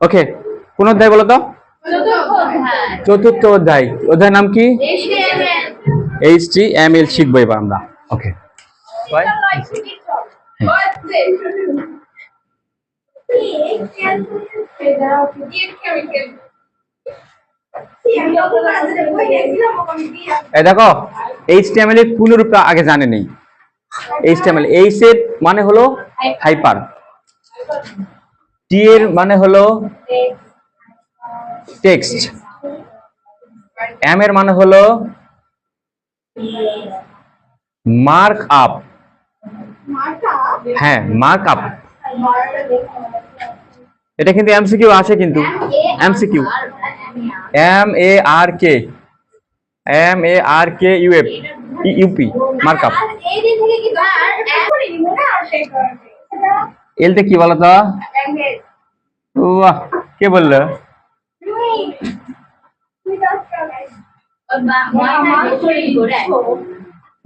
ওকে, কোন অধ্যায় বলো তো? চতুর্থ অধ্যায়। অধ্যায়ের নাম কি? HTML শিখবো এবার আমরা। ওকে, এই দেখো HTML এর পূর্ণরূপটা আগে জানে নেই। HTML, H এর মানে হলো হাইপার, T এর মানে হলো টেক্সট, M এর মানে হলো মার্ক আপ। হ্যাঁ, মার্ক আপ। এটা কিন্তু এমসিকিউ আসে, কিন্তু MCQ MARK UP mark up. এলতে কি বলো তো? বাহ, কে বললো?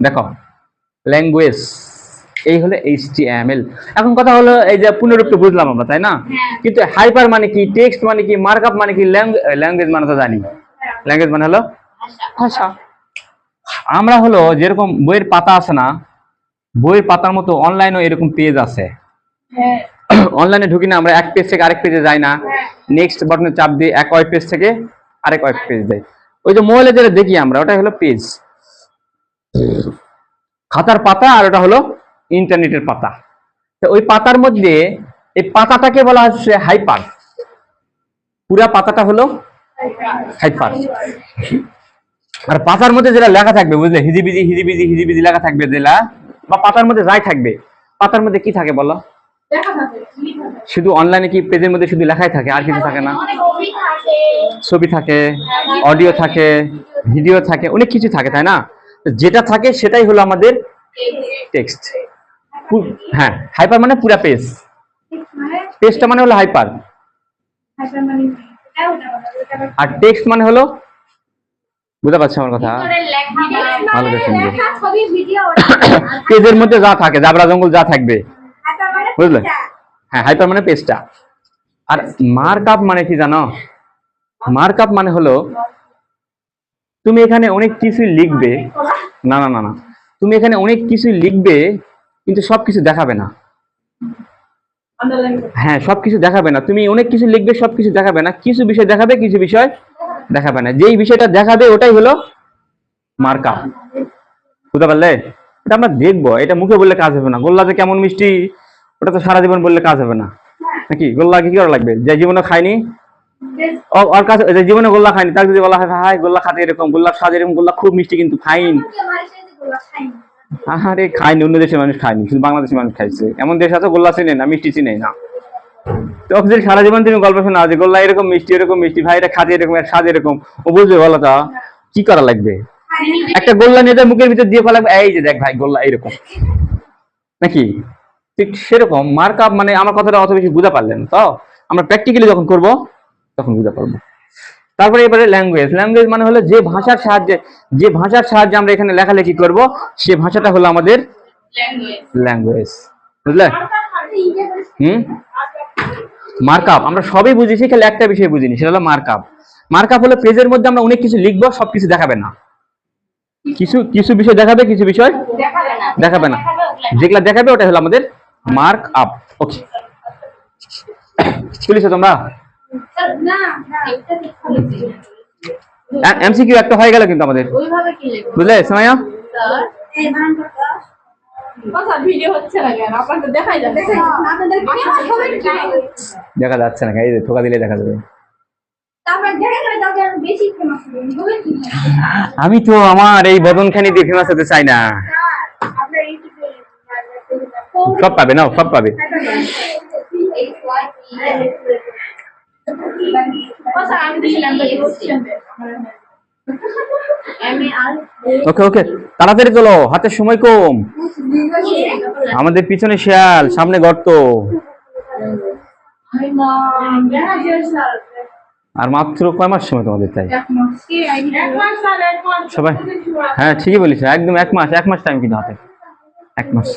দেখো ল্যাঙ্গুয়েজ, এই হলো HTML। এখন কথা হলো এই যে পুনরুক্তি বুঝলাম আমরা, তাই না? কিন্তু হাইপার মানে কি, টেক্সট মানে কি, মার্কআপ মানে কি, ল্যাঙ্গুয়েজ মানে তো জানি। ল্যাঙ্গুয়েজ মানে হলো ভাষা। আমরা হলো যেরকম বইয়ের পাতা আছে না, বইয়ের পাতার মতো অনলাইনও এরকম পেজ আছে। অনলাইনে ঢুকি না আমরা, এক পেজ থেকে আরেক পেজে যাই না, নেক্সট বাটনে চাপ দিয়ে এক ওয়েব পেজ থেকে আরেক ওয়েব পেজ দেয়। ওই যে মোবাইলে যেটা দেখি আমরা, ওটা হলো পেজ, খাতার পাতা, আর ওটা হলো ইন্টারনেটের পাতা। তো ওই পাতার মধ্যে এই পাতাটাকে বলা হচ্ছে হাইপার, পুরা পাতাটা হলো হাইপার। আর পাতার মধ্যে যেটা লেখা থাকবে, বুঝলে, হিজিবিজি হিজিবিজি হিজিবিজি লেখা থাকবে যেটা, বা পাতার মধ্যে যাই থাকবে, পাতার মধ্যে কি থাকে বলো? শুধু অনলাইনে কি পেজের মধ্যে শুধু লেখাই থাকে, আর কিছু থাকে না? ছবি থাকে, অডিও থাকে, ভিডিও থাকে, অনেক কিছু থাকে, তাই না? যেটা থাকে সেটাই হলো আমাদের টেক্সট। হ্যাঁ, হাইপার মানে পুরা পেজ, পেজটা মানে হলো হাইপার, আর টেক্সট মানে হলো, বুঝতে পারছো আমার কথা? ভালো করে শুনবে। পেজের মধ্যে যা থাকে, জাবরা জঙ্গল যা থাকবে, বুঝলে? হ্যাঁ, হাইপার মানে পেজটা। আর মার্কআপ মানে কি জানো? মার্কআপ মানে হলো তুমি এখানে অনেক কিছু লিখবে, না না না না, তুমি এখানে অনেক কিছু লিখবে কিন্তু সবকিছু দেখাবে না। হ্যাঁ, সবকিছু দেখাবে না, তুমি অনেক কিছু লিখবে, সবকিছু দেখাবে না, কিছু বিষয় দেখাবে, কিছু বিষয় দেখাবে না। যেই বিষয়টা দেখাবে ওটাই হলো মার্কআপ। বুঝতে পারলে? এটা আমরা দেখবো, এটা মুখে বললে কাজ হবে না। গোল্লা যে কেমন মিষ্টি, ওটা তো সারা জীবন বললে কাজ হবে না, নাকি? গোল্লা কি করা লাগবে? যে জীবনে খায়নি, ওর কাছে যে জীবনে গোল্লা খায়নি, তার যদি বলা হয় হাই গোল্লা খাতে এরকম, গোল্লার স্বাদ এরকম, গোল্লা খুব মিষ্টি কিন্তু ফাইন, আরে খায়নি, অন্য দেশের মানুষ খায়নি, শুধু বাংলাদেশের মানুষ খাইছে। এমন দেশ আছে গোল্লা চিনে না, মিষ্টি চিনে না। তো যদি সারা জীবন তুমি গল্প শোনা যে গোল্লা এরকম মিষ্টি, এরকম মিষ্টি, ভাই এটা খাতে এরকম, এর স্বাদ এরকম, ও বুঝবে বলো তা? কি করা লাগবে? একটা গোল্লা নিয়ে মুখের ভিতর দিয়ে ফেলা লাগবে, এই যে দেখ ভাই গোল্লা এরকম, নাকি? ঠিক সেরকম মার্কআপ মানে, আমার কথাটা অত বেশি বুঝা পারলেন তো? আমরা প্র্যাকটিক্যালি যখন করব তখন বুঝা পারবো। তারপরে এবারে ল্যাঙ্গুয়েজ। ল্যাঙ্গুয়েজ মানে হলো যে ভাষার সাহায্যে আমরা এখানে লেখালেখি করব, সে ভাষাটা হলো আমাদের ল্যাঙ্গুয়েজ। বুঝলে? মার্কআপ আমরা সবই বুঝেছি, খালি একটা বিষয় বুঝিনি, সেটা হলো মার্কআপ। মার্কআপ হলো পেজের মধ্যে আমরা অনেক কিছু লিখবো, সবকিছু দেখাবে না, কিছু কিছু বিষয় দেখাবে, কিছু বিষয় দেখাবে না। যেগুলা দেখাবে ওটা হলো আমাদের মার্ক আপ। ওকে, চলিস তোমরা? এমসিকিউ একটা হয়ে গেল কিন্তু আমাদের, বুঝলে সময়া? দেখা যাচ্ছে না, এই ঠোকা দিলে দেখা যাবে। আমি তো আমার এই বদনখানি দিয়ে ফেমাস হতে চাই না। সব পাবে না, সব পাবে। ওকে ওকে, তাড়াতাড়ি চলো, হাতে সময় কম। আমাদের পিছনে শিয়াল, সামনে গর্ত। আর মাত্র কয় মাস সময় তোমাদের? তাই সবাই? হ্যাঁ ঠিকই বলিস, একদম 1 মাস, 1 মাস টাইম কিন্তু হাতে, 1 মাস।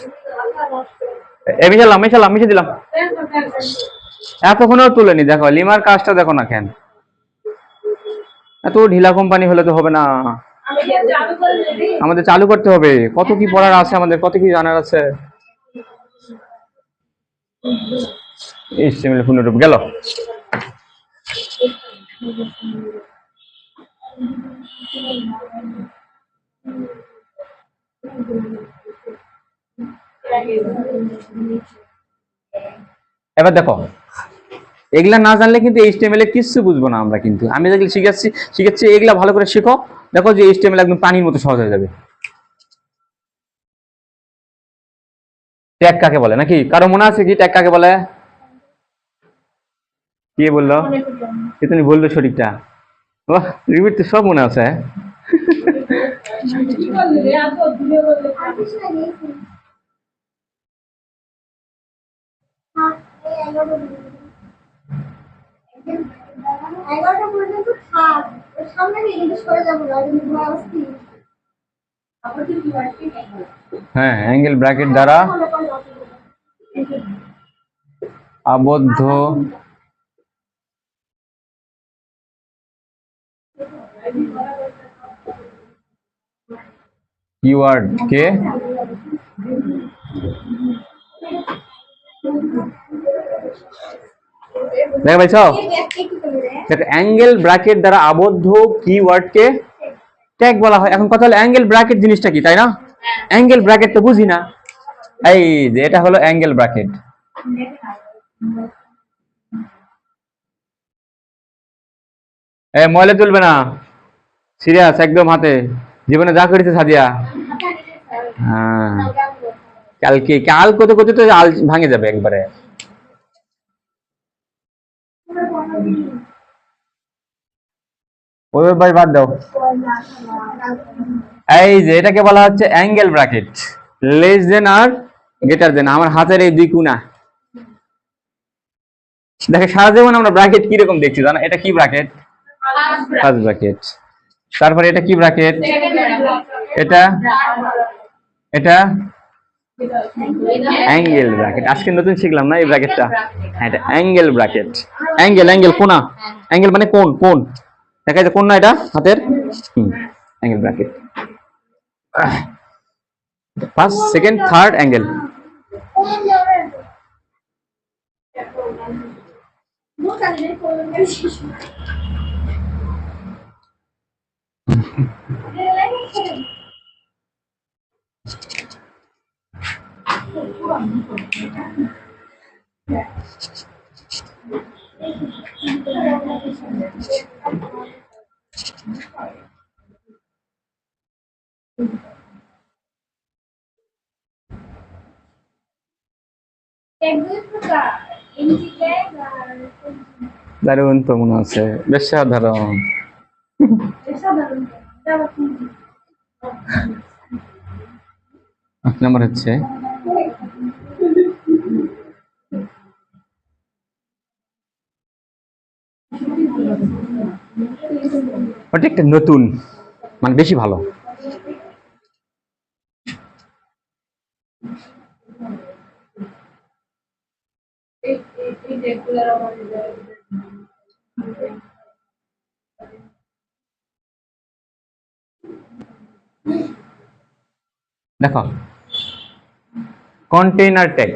মিশালাম মিশে দিলাম। এতক্ষণও তুলেনি, দেখো লিমার কাজটা দেখো না কেন, এত ঢিলা কোম্পানি হলে তো হবে না, আমাদের চালু করতে হবে, কত কি পড়ার আছে, আমাদের কত কি জানার আছে। HTML পূর্ণরূপ গেল। এবার দেখো এগুলা না জানলে কিন্তু HTML এ কিছু বুঝবো না আমরা, কিন্তু আমি যেগুলো শিখাচ্ছি এগুলা ভালো করে শিখো, দেখো যে HTML একদম পানির মতো সহজ হয়ে যাবে। ট্যাগ কাকে বলে, নাকি কারো মনে আছে কি ট্যাগ কাকে বলে? কে বললো? কে তুমি বললো সঠিকটা? বাহ, রিপিট তো সব মনে আছে। হ্যাঁ, অ্যাঙ্গেল ব্র্যাকেট দ্বারা আবদ্ধ কিওয়ার্ড কে দেখো পাইছো, দেখো অ্যাঙ্গেল ব্র্যাকেট দ্বারা আবদ্ধ কিওয়ার্ড কে ট্যাগ বলা হয়। এখন কথা হলো অ্যাঙ্গেল ব্র্যাকেট জিনিসটা কি, তাই না? অ্যাঙ্গেল ব্র্যাকেট তো বুঝি না, এই যে এটা হলো অ্যাঙ্গেল ব্র্যাকেট। ময়লা তুলবে না, সিরিয়াস একদম হাতে, জীবনে যা করেছে সাদিয়া। হ্যাঁ, কাল করতে করতে তো আল ভাঙে যাবে একবারে। ওই ভাই বাদ দাও। এই যে এটাকে বলা হচ্ছে অ্যাঙ্গেল ব্র্যাকেট, লেস দেন আর গ্রেটার দেন, আমার হাতের এই দুই কোণা। দেখে সারা জীবন আমরা ব্র্যাকেট কিরকম দেখছি জানো, এটা কি ব্র্যাকেট? First bracket. তারপরে এটা কি ব্র্যাকেট? এটা এটা অ্যাঙ্গেল ব্র্যাকেট। আজকে নতুন শিখলাম না এই ব্র্যাকেটটা। হ্যাঁ, এটা অ্যাঙ্গেল ব্র্যাকেট। অ্যাঙ্গেল কোণা, অ্যাঙ্গেল মানে কোণ, কোণ দেখা যায় কোণ না এটা হাতের, angle bracket. First second third angle. দারুণ তো মনে আছে, বেশ সাধারণ। এক নম্বর হচ্ছে ওটা একটা নতুন, মানে বেশি ভালো। দেখো কন্টেইনার ট্যাগ,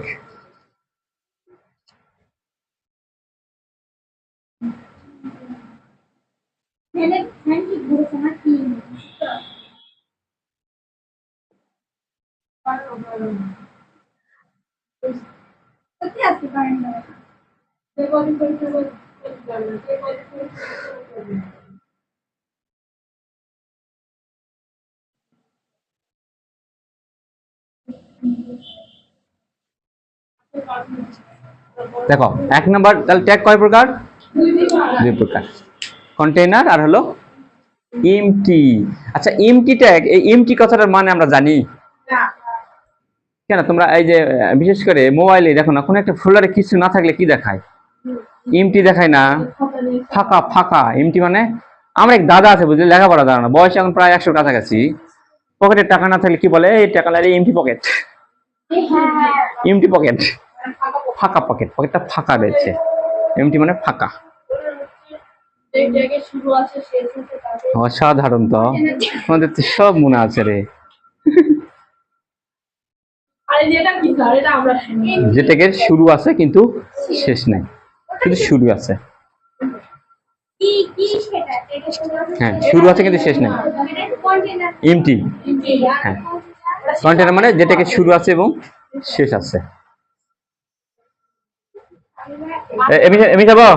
দেখো এক নাম্বার তাহলে ট্যাগ কয় প্রকার? দুই প্রকার, কন্টেইনার আর হলো এমটি। আচ্ছা এমটি ট্যাগ, এই এমটি কথাটার মানে আমরা জানি কেন? তোমরা এই যে বিশেষ করে মোবাইলে দেখো না, কোনো একটা ফোল্ডারে কিছু না থাকলে কি দেখায়? এমটি দেখায় না, ফাঁকা ফাঁকা। এমটি মানে আমার এক দাদা আছে বুঝলি, লেখাপড়া জানা না, বয়স এখন প্রায় 100 কাছাকাছি, পকেটে টাকা না থাকলে কি বলে? এই টাকা লাগে এমটি পকেট, এমটি পকেট, ফাঁকা পকেট, পকেটটা ফাঁকা রয়েছে। এমটি মানে ফাঁকা। যে জায়গায় শুরু আছে শেষ আছে তাকে অসাধারণ তো, আমাদের তো সব মনে আছে রে। আরে যেটা কি স্যার এটা আমরা শুনি যেটাকে শুরু আছে কিন্তু শেষ নাই, শুধু শুরু আছে। কি কি সেটা এটা শুরু আছে হ্যাঁ, শুরু আছে কিন্তু শেষ নাই, কন্টেনার এমটি। হ্যাঁ, কন্টেনার মানে যেটাকে শুরু আছে এবং শেষ আছে। এমনি যাবো।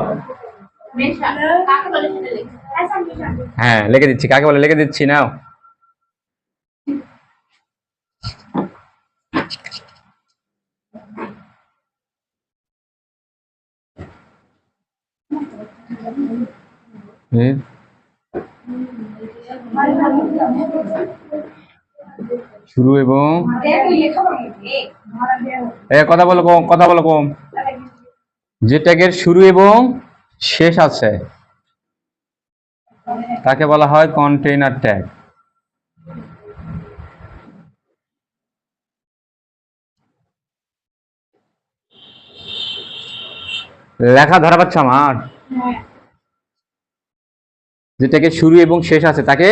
মেশা কাকে বলে সেটা লিখি আচ্ছা মেশা হ্যাঁ, লিখে দিচ্ছি, কাকে বলে লিখে দিচ্ছি নাও। শুরু এবং কথা বলো কম, কথা বলো কম। যে ট্যাগের শুরু এবং শেষ আছে তাকে বলা হয় কন্টেইনার ট্যাগ। লেখা ধরা পাচ্ছ আমার? যেটাকে শুরু এবং শেষ আছে তাকে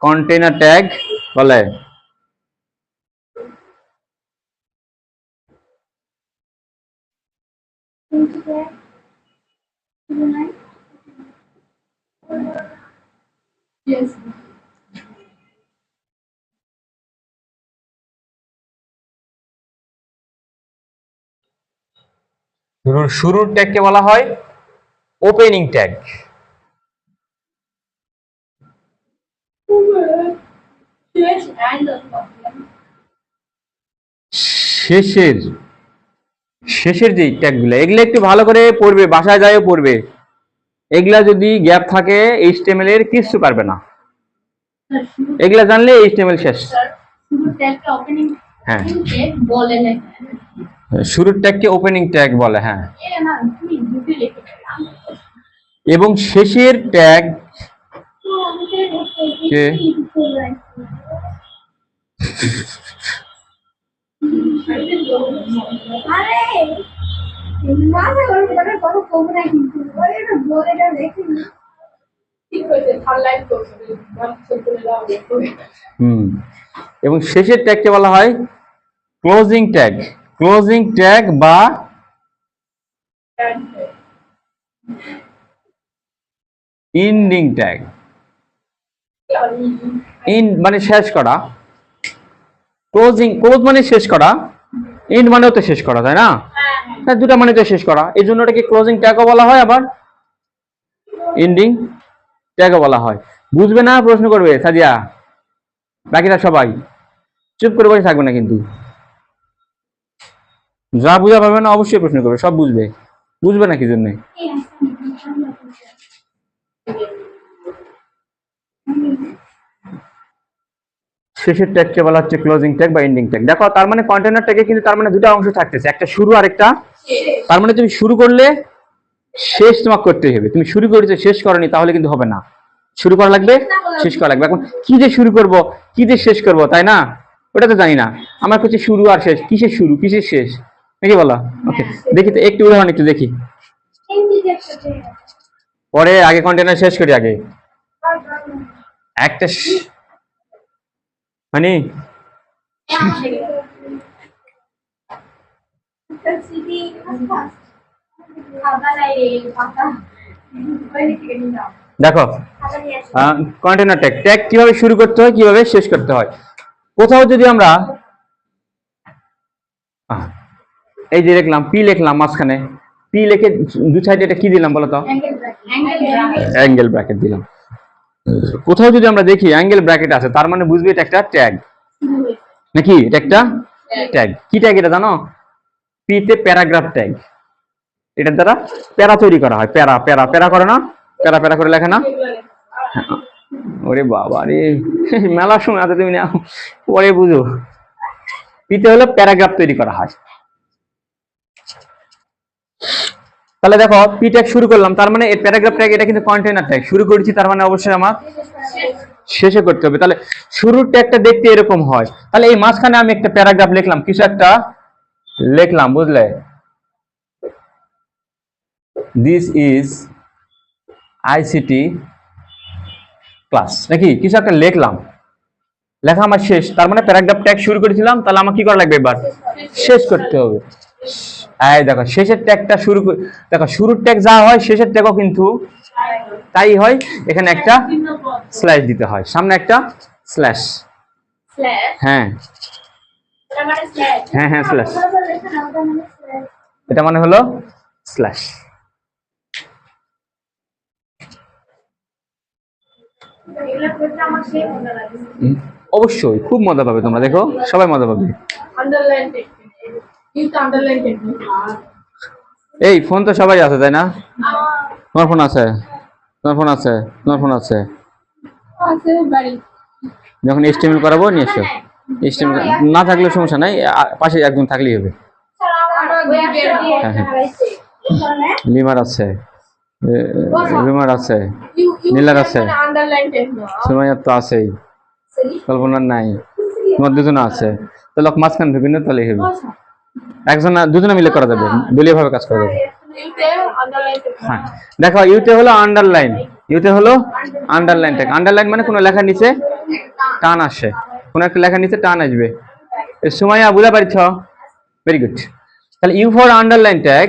কন্টেইনার ট্যাগ বলে। Yes. শুরুর ট্যাগকে বলা হয় ওপেনিং ট্যাগ। Yes, and শেষের শেষের যে ট্যাগগুলো, এগুলো একটু ভালো করে পড়বে, বাসায় যায়ও পড়বে। এগুলা যদি গ্যাপ থাকে এইচটিএমএল এর কিছু পারবে না, এগুলা জানলে এইচটিএমএল শেষ। শুরু ট্যাগটা ওপেনিং হ্যাঁ, ট্যাগ বলে না শুরুর ট্যাগকে ওপেনিং ট্যাগ বলে। হ্যাঁ, এ না তুমি দুটো লিখে এবং শেষের ট্যাগ কে আরে মাঝে ওর কথা কত কম না কিন্তু ওরে না বলেটা দেখি ঠিক হয়েছে থার্ড লাইন করছে বাচ্চা করে দাও এবং শেষের ট্যাগকে বলা হয় ক্লোজিং ট্যাগ। ক্লোজিং ট্যাগ বা ইন্ডিং ট্যাগ। ইন মানে শেষ করা, ক্লোজ মানে শেষ করা, ইন্ড মানেও তো শেষ করা, তাই না? হ্যাঁ, দুটা মানে তো শেষ করা, এই জন্য এটাকে ক্লোজিং ট্যাগও বলা হয়, আবার ইন্ডিং ট্যাগও বলা হয়। বুঝবে না প্রশ্ন করবে সাদিয়া, বাকিরা সবাই চুপ করে বসে থাকবে না কিন্তু। যা বুঝা পারবে না অবশ্যই প্রশ্ন করবে, সব বুঝবে। বুঝবে না কি জন্য? শেষের ট্যাগকে বলা হচ্ছে ক্লোজিং ট্যাগ বা এন্ডিং ট্যাগ। দেখো, তার মানে কন্টেনার ট্যাগে কিন্তু তার মানে দুটো অংশ থাকতেছে, একটা শুরু আর একটা। তার মানে তুমি শুরু করলে শেষ তোমাকে করতে হবে। তুমি শুরু করেছো শেষ করনি তাহলে কিন্তু হবে না, শুরু করা লাগবে, শেষ করা লাগবে। এখন কি যে শুরু করব, কি যে শেষ করব, তাই না? ওটা তো জানি না। আমার কাছে শুরু আর শেষ, কিসের শুরু কিসের শেষ, নাকি বলো? ওকে, দেখি তো একটু উদাহরণ একটু দেখি, পরে আগে কন্টেনার শেষ করি। আগে একটা মানে দেখো, কন্টেনার ট্যাগ ট্যাগ কিভাবে শুরু করতে হয় কিভাবে শেষ করতে হয়। কোথাও যদি আমরা এই যে লিখলাম পি, লিখলাম মাঝখানে পি লিখে দু সাইডে এটা কি দিলাম বলো তো? অ্যাঙ্গেল ব্র্যাকেট দিলাম। কোথাও যদি আমরা দেখি অ্যাঙ্গেল ব্র্যাকেট আছে, তার মানে বুঝবে এটা একটা ট্যাগ, নাকি? এটা একটা ট্যাগ। কি ট্যাগ এটা জানো? পি তে প্যারাগ্রাফ ট্যাগ। এটার দ্বারা প্যারা তৈরি করা হয়, প্যারা প্যারা প্যারা করে না, প্যারা প্যারা করে লেখে না। ওরে বাবা রে, মেলা সময় আছে, তুমি না পরে বুঝো। পিতে হলো প্যারাগ্রাফ তৈরি করা হয়। তাহলে দেখো, পি ট্যাগ শুরু করলাম, তার মানে এই প্যারাগ্রাফ ট্যাগ এটা কিন্তু কন্টেইনার ট্যাগ। শুরু করেছি তার মানে অবশ্যই আমার শেষে করতে হবে। তাহলে শুরুর ট্যাগটা দেখতে এরকম হয়। তাহলে এই মাঝখানে আমি একটা প্যারাগ্রাফ লিখলাম, কিছু একটা লিখলাম, বুঝলে? দিস ইজ আইসিটি ক্লাস, নাকি কিছু একটা লিখলাম, লেখা আমার শেষ, তার মানে প্যারাগ্রাফ ট্যাগ শুরু করেছিলাম, তাহলে আমার কি করা লাগবে, এবার শেষ করতে হবে। এই দেখো শেষের ট্যাগটা দেখো শুরুর ট্যাগ যা হয় শেষের ট্যাগও কিন্তু তাই হয়। এখানে একটা স্ল্যাশ দিতে হয়, সামনে একটা স্ল্যাশ। স্ল্যাশ হ্যাঁ এটা মানে স্ল্যাশ হ্যাঁ হ্যাঁ স্ল্যাশ, লেখা না ওটা মানে স্ল্যাশ এটা মানে হলো স্ল্যাশ। এগুলা করতে আমার সেই মজা লাগে অবশ্যই খুব মজা পাবে তোমরা, দেখো সবাই মজা পাবে। আন্ডারলাইন টেকনিক কিন্তু আন্ডারলাইন টেকনিক এই ফোন তো সবাই আছে তাই না? তোমার ফোন আছে, তোমার ফোন আছে, তোমার ফোন আছে। আছে বাড়ি যখন এস্টিমেট করাবো নিয়ে এসো। এস্টিমেট না থাকলেও সমস্যা নাই, পাশে একজন থাকলেই হবে। লিমার আছে, লিমার আছে, নীলার আছে, আন্ডারলাইন টেকনিক সুমাইয়ার তো আছেই, কল্পনার নাই, তোমার দুজনে আছে। তো লোক মাঝখানে ঢুকি না, তাহলে হবে একজন দুজনে মিলে করা যাবে, দলীয় ভাবে কাজ করা যাবে। হ্যাঁ দেখো ইউতে হলো আন্ডারলাইন, ইউতে হলো আন্ডারলাইন ট্যাগ। আন্ডারলাইন মানে কোনো লেখার নিচে টান আসে, কোনো একটা লেখার নিচে টান আসবে। সুমাইয়া বুঝা পারছ? Very good. তাহলে ইউ ফর আন্ডারলাইন ট্যাগ,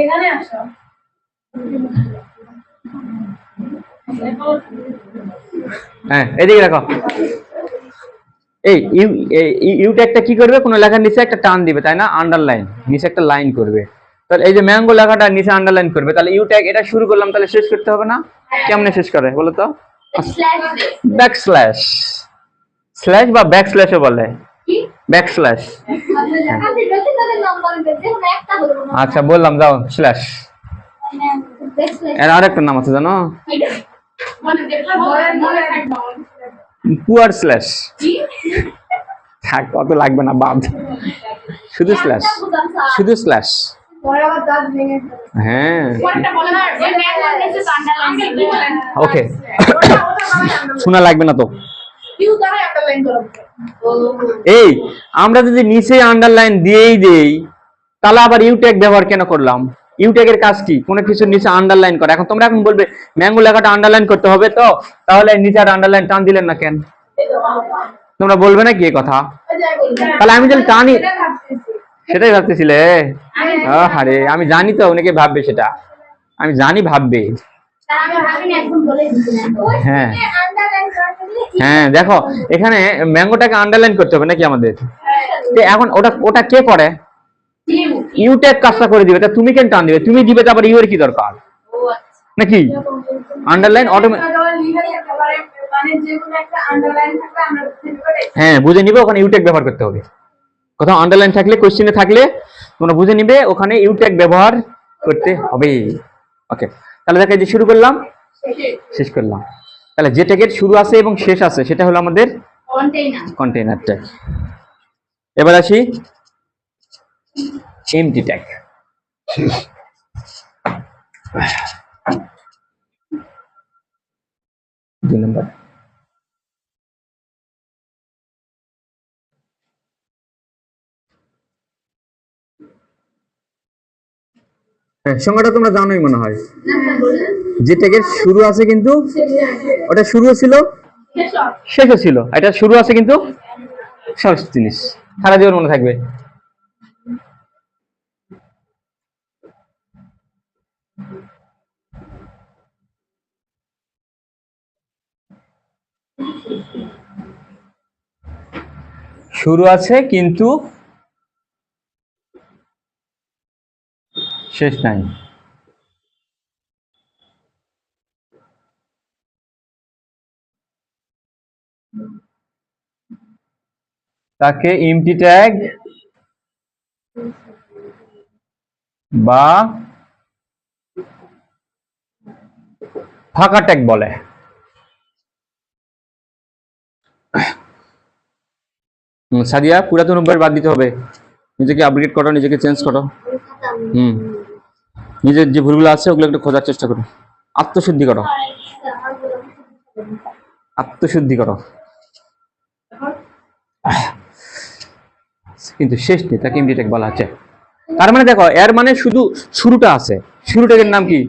এখানে আসো হ্যাঁ এদিকে রাখো। এই ইউ ট্যাগটা কি করবে, কোনো লেখার নিচে একটা টান দিবে তাই না, আন্ডারলাইন, নিচে একটা লাইন করবে। তাহলে এই যে ম্যাঙ্গো লেখাটা নিচে আন্ডারলাইন করবে, তাহলে ইউ ট্যাগ এটা শুরু করলাম, তাহলে শেষ করতে হবে না? কেমনে শেষ করে বলো তো? ব্যাক স্ল্যাশ, স্ল্যাশ বা ব্যাক স্ল্যাশও বলে, ব্যাক স্ল্যাশ। আচ্ছা বললাম, যাও স্ল্যাশ। এর আরেকটা নাম আছে জানো, পুয়ার স্ল্যাশ। থাক অত লাগবে না, বাদ, শুধু স্ল্যাশ, শুধু স্ল্যাশ। হ্যাঁ ওকে, শোনা লাগবে না তো। এই আমরা যদি নিচে আন্ডারলাইন দিয়েই দেই, তাহলে আবার ইউ ট্যাগ ব্যবহার কেন করলাম? ইউ ট্যাগের কাজ কি? কোনো কিছুর নিচে আন্ডারলাইন করা। এখন তোমরা এখন বলবে ম্যাঙ্গো লেখাটা আন্ডারলাইন করতে হবে, তো তাহলে নিচে আর আন্ডারলাইন টান দিলেন না কেন? তোমরা বলবে না কি এ কথা? তাহলে আমি যদি টানি, সেটাই ভাবতেছিলে? আরে আমি জানি তো অনেকে ভাববে সেটা, আমি জানি ভাববে। হ্যাঁ হ্যাঁ দেখো এখানে ম্যাঙ্গোটাকে আন্ডারলাইন করতে হবে নাকি আমাদের? এখন ওটা ওটা কে করে? ইউ ট্যাগ কাজটা করে দিবে, তা তুমি কেন টান দিবে? তুমি দিবে, তারপর ইউ এর কি দরকার নাকি? আন্ডারলাইন অটোমেটিক, হ্যাঁ বুঝে নিবে, ওখানে ইউ ট্যাগ ব্যবহার করতে হবে। কোথাও আন্ডারলাইন থাকলে, কোশ্চেনে থাকলে তোমরা বুঝে নিবে ওখানে ইউ ট্যাগ ব্যবহার করতে হবে। ওকে, তাহলে দেখো যে শুরু করলাম, শেষ করলাম। তাহলে যে ট্যাগের শুরু আছে এবং শেষ আছে সেটা হলো আমাদের কন্টেইনার ট্যাগ। এবার আসি এমটি ট্যাগ। দুই নম্বর, হ্যাঁ সংজ্ঞাটা তোমরা জানোই মনে হয়। যে ট্যাগের শুরু আছে কিন্তু ওটা শুরুও ছিল শেষও ছিল, এটা শুরু আছে কিন্তু শেষ জিনিস, সারা জীবন মনে থাকবে। শুরু আছে কিন্তু শেষ নাই। তাকে এমটি ট্যাগ বা ফাঁকা ট্যাগ বলে। সাদিয়া পুরাতন অভ্যাস বাদ দিতে হবে, নিজেকে আপডেট করো, নিজেকে চেঞ্জ করো। নিজের যে ভুলগুলো আছে ওগুলো একটু খোঁজার চেষ্টা করো, আত্মশুদ্ধি করো, আত্মশুদ্ধি করো। কিন্তু শেষ নেই, তাকে এমটি ট্যাগ বলা হচ্ছে। তার মানে দেখো এর মানে শুধু শুরুটা আছে। শুরু ট্যাগের নাম কি?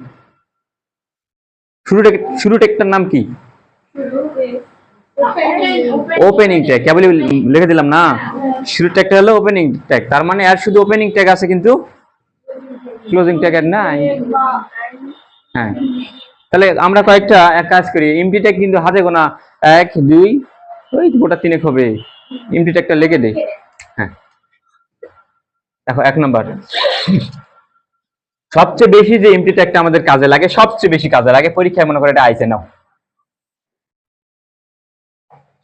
শুরু ট্যাগটার নাম কি? Opening tag. কেবল লিখে দিলাম না, শুরু ট্যাগটা হলো ওপেনিং ট্যাগ। তার মানে এর শুধু ওপেনিং ট্যাগ আছে, কিন্তু ক্লোজিং ট্যাগ এর নাই। হ্যাঁ, তাহলে আমরা কয়েকটা এক কাজ করি, এমটি ট্যাগ কিন্তু হাতে গোনা 1 2 ওই গোটা 3 হবে। এমটি ট্যাগটা লিখে দেই। হ্যাঁ, দেখো 1 নাম্বার, সবচেয়ে বেশি যে এমটি ট্যাগটা আমাদের কাজে লাগে, সবচেয়ে বেশি কাজে লাগে, পরীক্ষায় মনে করে এটা আইছে নাও,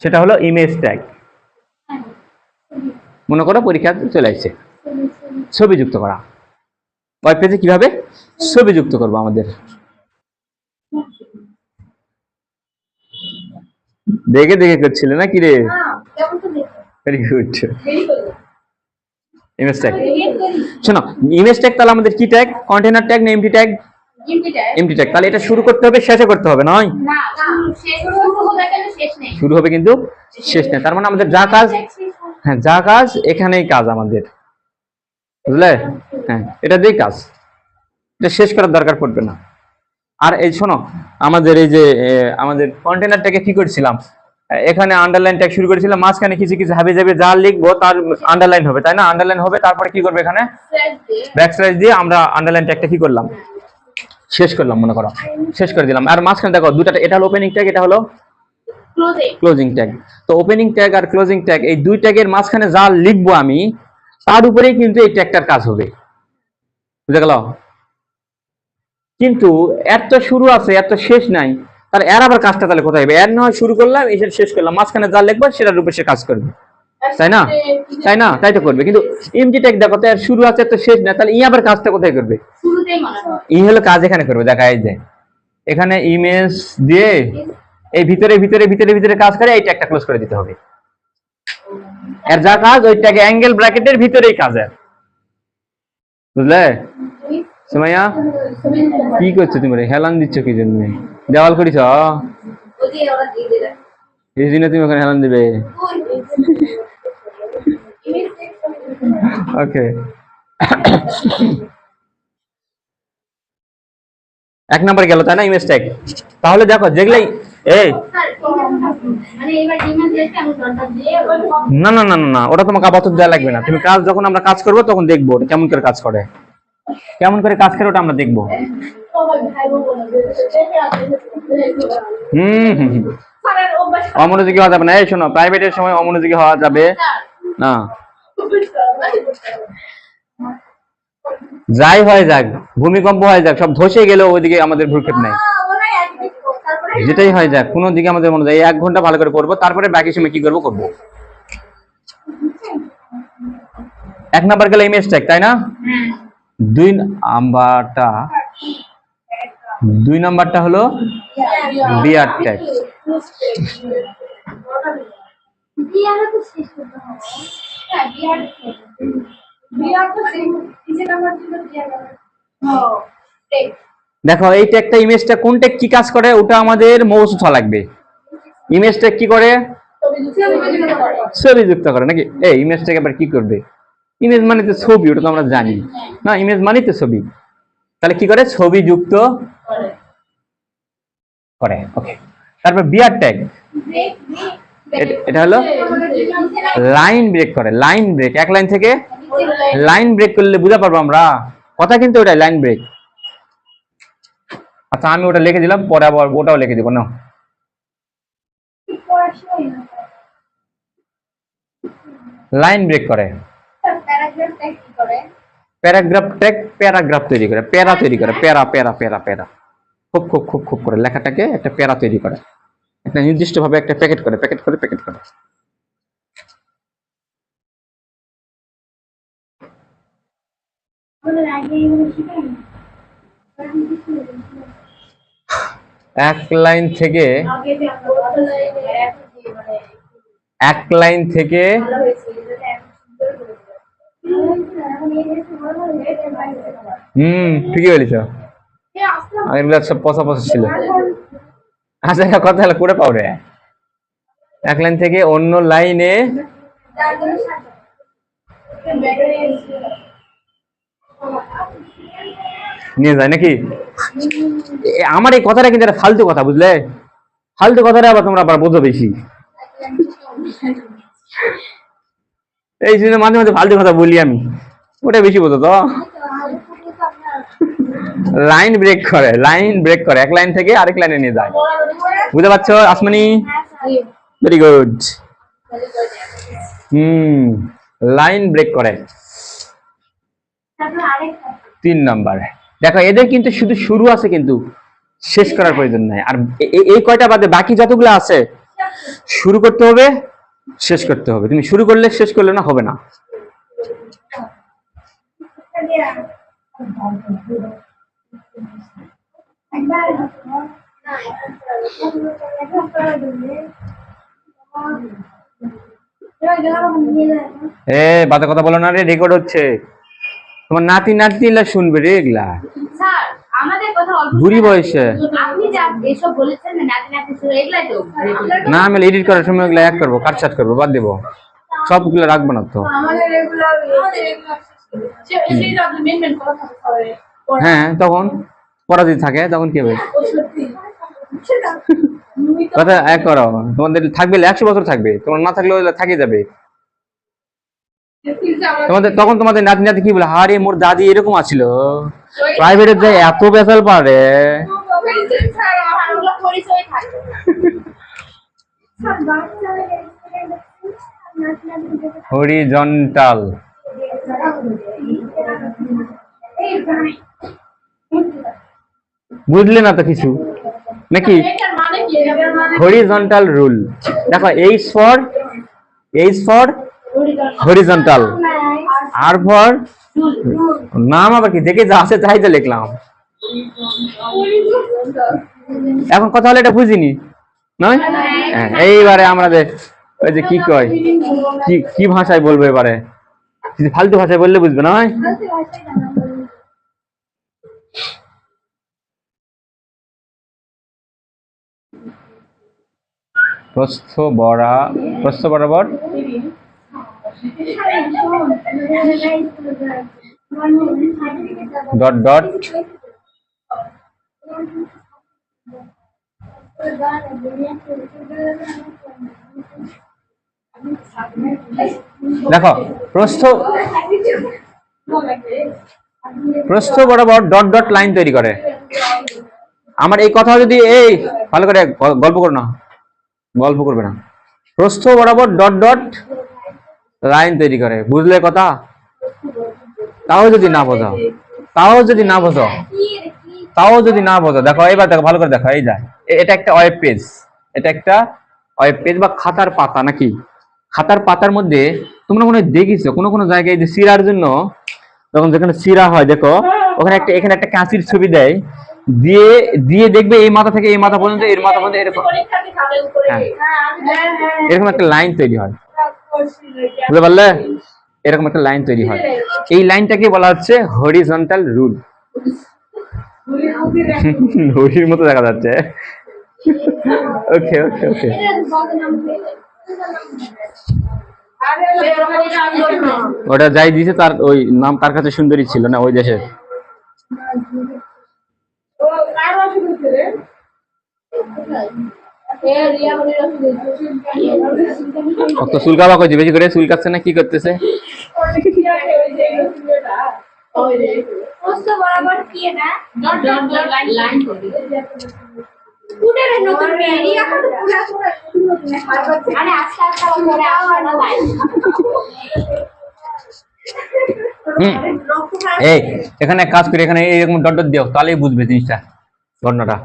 সেটা হলো ইমেজ ট্যাগ। মনে করো পরীক্ষা চলে আসছে, ছবি যুক্ত করা। ওয়েব পেজে কিভাবে ছবি যুক্ত করবো আমাদের, দেখে দেখে করছিলে না কি রে? Very good. ইমেজ ট্যাগ, শোনো ইমেজ ট্যাগ তাহলে আমাদের কি ট্যাগ? কন্টেনার ট্যাগ না এমটি ট্যাগ? MT tag. তাহলে এটা শুরু করতে হবে, শেষে করতে হবে নয়? শুরু হবে কিন্তু শেষ নেই। তার মানে আমাদের যা কাজ, হ্যাঁ যা কাজ এখানেই কাজ আমাদের, বুঝলে? হ্যাঁ, এটা দিয়েই কাজ, এটা শেষ করার দরকার পড়বে না। আর এই শোনো, আমাদের এই যে আমাদের কন্টেনার ট্যাগে কি করেছিলাম, এখানে আন্ডারলাইন ট্যাগ শুরু করেছিলাম, মাঝখানে কিছু কিছু হাবি যাবে, যা লিখবো তার আন্ডারলাইন হবে, তাই না? আন্ডারলাইন হবে, তারপরে কি করবে, এখানে ব্যাকস্ল্যাশ দিয়ে আমরা আন্ডারলাইন ট্যাগটা কি করলাম, শেষ করলাম, মনে করো শেষ করে দিলাম। আর মাঝখানে দেখো দুটা, এটা হলো ওপেনিং ট্যাগ, এটা হলো ক্লোজিং ট্যাগ। তো ওপেনিং ট্যাগ আর ক্লোজিং ট্যাগ এই দুই ট্যাগের মাঝখানে যা লিখবো আমি, তার উপরেই কিন্তু এই ট্যাগটার কাজ হবে, বুঝে গেল? কিন্তু এর তো শুরু আছে, এর তো শেষ নাই, তার এর আবার কাজটা তাহলে কোথায় হবে? এর নয় শুরু করলাম, এসে শেষ করলাম, মাঝখানে যা লিখবো সেটার উপরে সে কাজ করবে, তাই না? তাই না? তাই তো করবে। কিন্তু এমটি ট্যাগ দেখো তো এর শুরু আছে, তো শেষ নাই, তাহলে ই আবার কাজটা কোথায় করবে? ই হলো কাজ এখানে করবে, দেখা যায় এখানে ইমেজ দিয়ে এই ভিতরে ভিতরে ভিতরে ভিতরে কাজ করে এই ট্যাগটা ক্লোজ করে দিতে হবে। এর যা কাজ ওই ট্যাগ অ্যাঙ্গেল ব্র্যাকেটের ভিতরেই কাজের, বুঝলে? সুমাইয়া কি করছো তুমি? হেলান দিচ্ছ কি জন্য? দেওয়াল করিস এই জন্য তুমি ওখানে হেলান দিবে? ওকে, 1 নাম্বার গেল, তাই না? Image tag. তাহলে দেখো যেগুলাই এই না না না না না, ওটা তোমাকে আপাতত দেওয়া লাগবে না। তুমি কাজ যখন আমরা কাজ করবো তখন দেখবো কেমন করে কাজ করে, কেমন করে কাজ করে ওটা আমরা দেখবো। অমনোযোগী হওয়া যাবে না। এই শোনো, প্রাইভেটের সময় অমনোযোগী হওয়া যাবে না। যাই হয় যাক, ভূমিকম্প হয় যাক, সব ধসে গেলেও ওইদিকে আমাদের ভ্রুক্ষেপ নাই। যেটাই হয় যাক, কোনো দিকে আমাদের মনে যায় 1 ঘন্টা ভালো করে পড়বো, তারপরে বাকি সময় কি করবো করবো। 1 নাম্বার গেল ইমেজ ট্যাগ, তাই না? 2 নাম্বারটা হলো বিআর ট্যাগ। দেখো এই ট্যাগটা, ইমেজটা কোন ট্যাগ কি কাজ করে ওটা আমাদের মৌসুম লাগবে। ইমেজ ট্যাগ কি করে? ছবি যুক্ত করে নাকি? এই ইমেজ ট্যাগ আবার কি করবে? ইমেজ মানে তো ছবি, ওটা তো আমরা জানি না, ইমেজ মানে তো ছবি। তাহলে কি করে? ছবি যুক্ত করে। ওকে, তারপর বিআর ট্যাগ, এটা হলো লাইন ব্রেক করে। লাইন ব্রেক, এক লাইন থেকে লাইন ব্রেক করলে বুঝা পারবো আমরা কথা, কিন্তু ওটা লাইন ব্রেক। আচ্ছা আমি ওটা লিখে দিলাম, পরে আবার ওটাও লিখে দিব না। লাইন ব্রেক করে। প্যারাগ্রাফ ট্যাগ প্যারাগ্রাফ তৈরি করে, প্যারা তৈরি করে, প্যারা প্যারা প্যারা প্যারা, খুব খুব খুব খুব করে লেখাটাকে একটা প্যারা তৈরি করে, একটা নির্দিষ্ট ভাবে একটা প্যাকেট করে, প্যাকেট করে, প্যাকেট করে। এক লাইন থেকে ঠিকই বলেছ, আগের সব পচা পচা ছিল। আচ্ছা কথা হলো করে পাও রে, এক লাইন থেকে অন্য লাইনে নিয়ে যায় নাকি? আমার এই কথাটা কিন্তু একটা ফালতু কথা, বুঝলে? ফালতু কথাটা আবার তোমরা আবার বোঝো বেশি। এই জন্য মাঝে মাঝে ফালতু কথা বলি আমি, ওটা বেশি বোঝো তো। লাইন ব্রেক করে, লাইন ব্রেক করে, এক লাইন থেকে আরেক লাইনে নিয়ে যায়। বুঝতে পারছো আসমানি? Very good. লাইন ব্রেক করে। 3 নাম্বার, দেখো এদের কিন্তু শুধু শুরু আছে, কিন্তু শেষ করার প্রয়োজন নাই। আর এই কয়টা বাদে বাকি যতগুলো আছে শুরু করতে হবে, শেষ করতে হবে। তুমি শুরু করলে শেষ করলে না হবে না। বাজে কথা বলো না রে, রেকর্ড হচ্ছে। তোমার নাতি নাতনিরা শুনবে রে এগুলা। স্যার আমাদের কথা অল্প বুড়ি বয়সে আপনি যা এসব বলেছেন না, নাতি নাতি শুনে এগুলাই তো না, আমি এডিট করার সময় এগুলা এক করবো, কাটছাট করবো, বাদ দেবো, সবগুলো রাখবো না তো। আমাদের রেগুলার সেই আপনি মেনটেন করা থাকে। হ্যাঁ, তখন পড়া যদি থাকে তখন কি হবে? কথা এক করো, তোমাদের থাকবে 100 বছর থাকবে, তোমার না থাকলে থাকে যাবে। তোমাদের তখন তোমাদের নাতি নাতি কি বলে, হারে মোর দাদি এরকম আছিল, প্রাইভেটে যায় এত বেসাল পারে। হরিজন্টাল, বুঝলে না তো কিছু নাকি? হরিজন্টাল রুল, দেখো এইচ ফর হরিজন্টাল, আর ফর নাম আবার কি দেখে যা আছে তাই তো লিখলাম। এখন কথা হলো এটা বুঝিনি নয়। এইবারে আমাদের ওই যে কি কয়, কি ভাষায় বলবো এবারে, ফালতু ভাষায় বললে বুঝবে না। প্রস্থ বরাবর ডট ডট দেখো প্রস্থ বরাবর ডট ডট লাইন তৈরি করে। আমার এই কথা যদি এই ভালো করে গল্প করো না, গল্প করবে না, প্রস্থ বরাবর ডট ডট লাইন তৈরি করে, বুঝলে কথা? তাও যদি না বোঝো, দেখো এবার দেখো ভালো করে দেখো, এই যায়, এটা একটা ওয়েব পেজ, এটা একটা ওয়েব পেজ বা খাতার পাতা নাকি? খাতার পাতার মধ্যে তোমরা মনে হয় দেখিছো কোনো জায়গায় যে সিরার জন্য, যখন যেখানে সিরা হয় দেখো ওখানে এখানে একটা কাঁচির ছবি দেয়, দিয়ে দেখবে এই মাথা থেকে এই মাথা পর্যন্ত, এর মাথা পর্যন্ত এরকম, এরকম একটা লাইন তৈরি হয়, বুঝতে পারলে? এরকম একটা লাইন তৈরি হয়, এই লাইনটাকে বলা হচ্ছে হরিজন্টাল রুল। ঘড়ির মতো দেখা যাচ্ছে। ওকে ওকে ওকে, ওটা যাই দিছে তার ওই নাম তার কাছে সুন্দরী ছিল না ওই দেশে। কত চুল কাবা কইছে, বেশি করে চুল কাটছে না কি করতেছে? এই এখানে কাজ করে, এখানে এরকম ডট ডট দিও, তাহলেই বুঝবে জিনিসটা, ঘটনাটা।